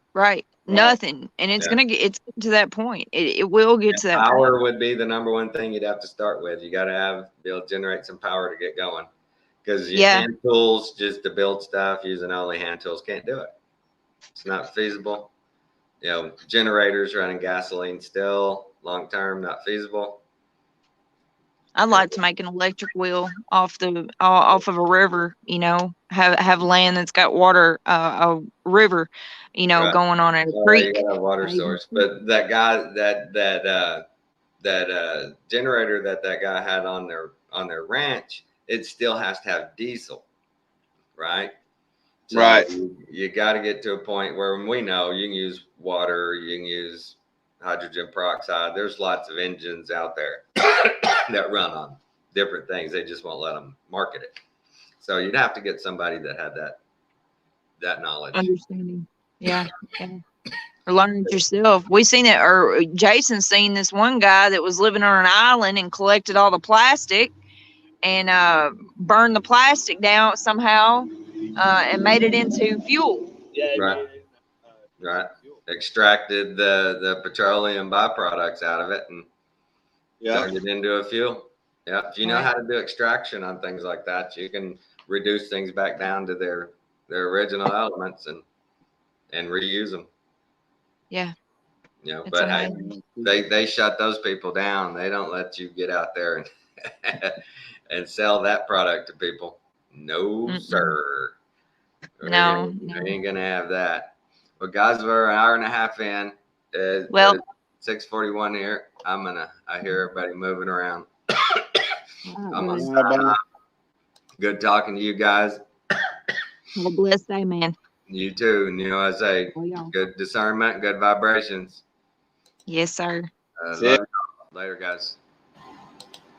S4: Nothing. And it's it's to that point. It will get to that
S1: power
S4: point.
S1: would be the number one thing you'd have to start with. You got to be able to generate some power to get going, because your hand tools, just to build stuff using only hand tools, can't do it. It's not feasible. Generators running gasoline still, long term, not feasible.
S4: I'd like to make an electric wheel off of a river, have land that's got water, a river,
S1: Right.
S4: going on it, a
S1: Well,
S4: creek.
S1: you got a water source, but that guy, that generator that guy had on their ranch, it still has to have diesel, right? So
S5: Right.
S1: You got to get to a point where we know you can use water, you can use hydrogen peroxide. There's lots of engines out there that run on different things. They just won't let them market it. So you'd have to get somebody that had that knowledge.
S4: Understanding. Yeah. Or learn it yourself. We seen it, or Jason's seen this one guy that was living on an island and collected all the plastic and burned the plastic down somehow and made it into fuel.
S1: Right. Right. Extracted the petroleum byproducts out of it and turned it into a fuel. Yeah. If you know how to do extraction on things like that, you can reduce things back down to their original elements and reuse them.
S4: Yeah.
S1: But
S4: amazing.
S1: they shut those people down. They don't let you get out there and and sell that product to people. No, sir.
S4: No.
S1: I ain't gonna have that. But guys, we're an hour and a half in.
S4: Well,
S1: 6:41 here. I hear everybody moving around. I'm
S4: have
S1: sign off. Good talking to you guys.
S4: a blessed day, man.
S1: You too. And I say good discernment, good vibrations.
S4: Yes, sir.
S5: See ya.
S1: Later, guys.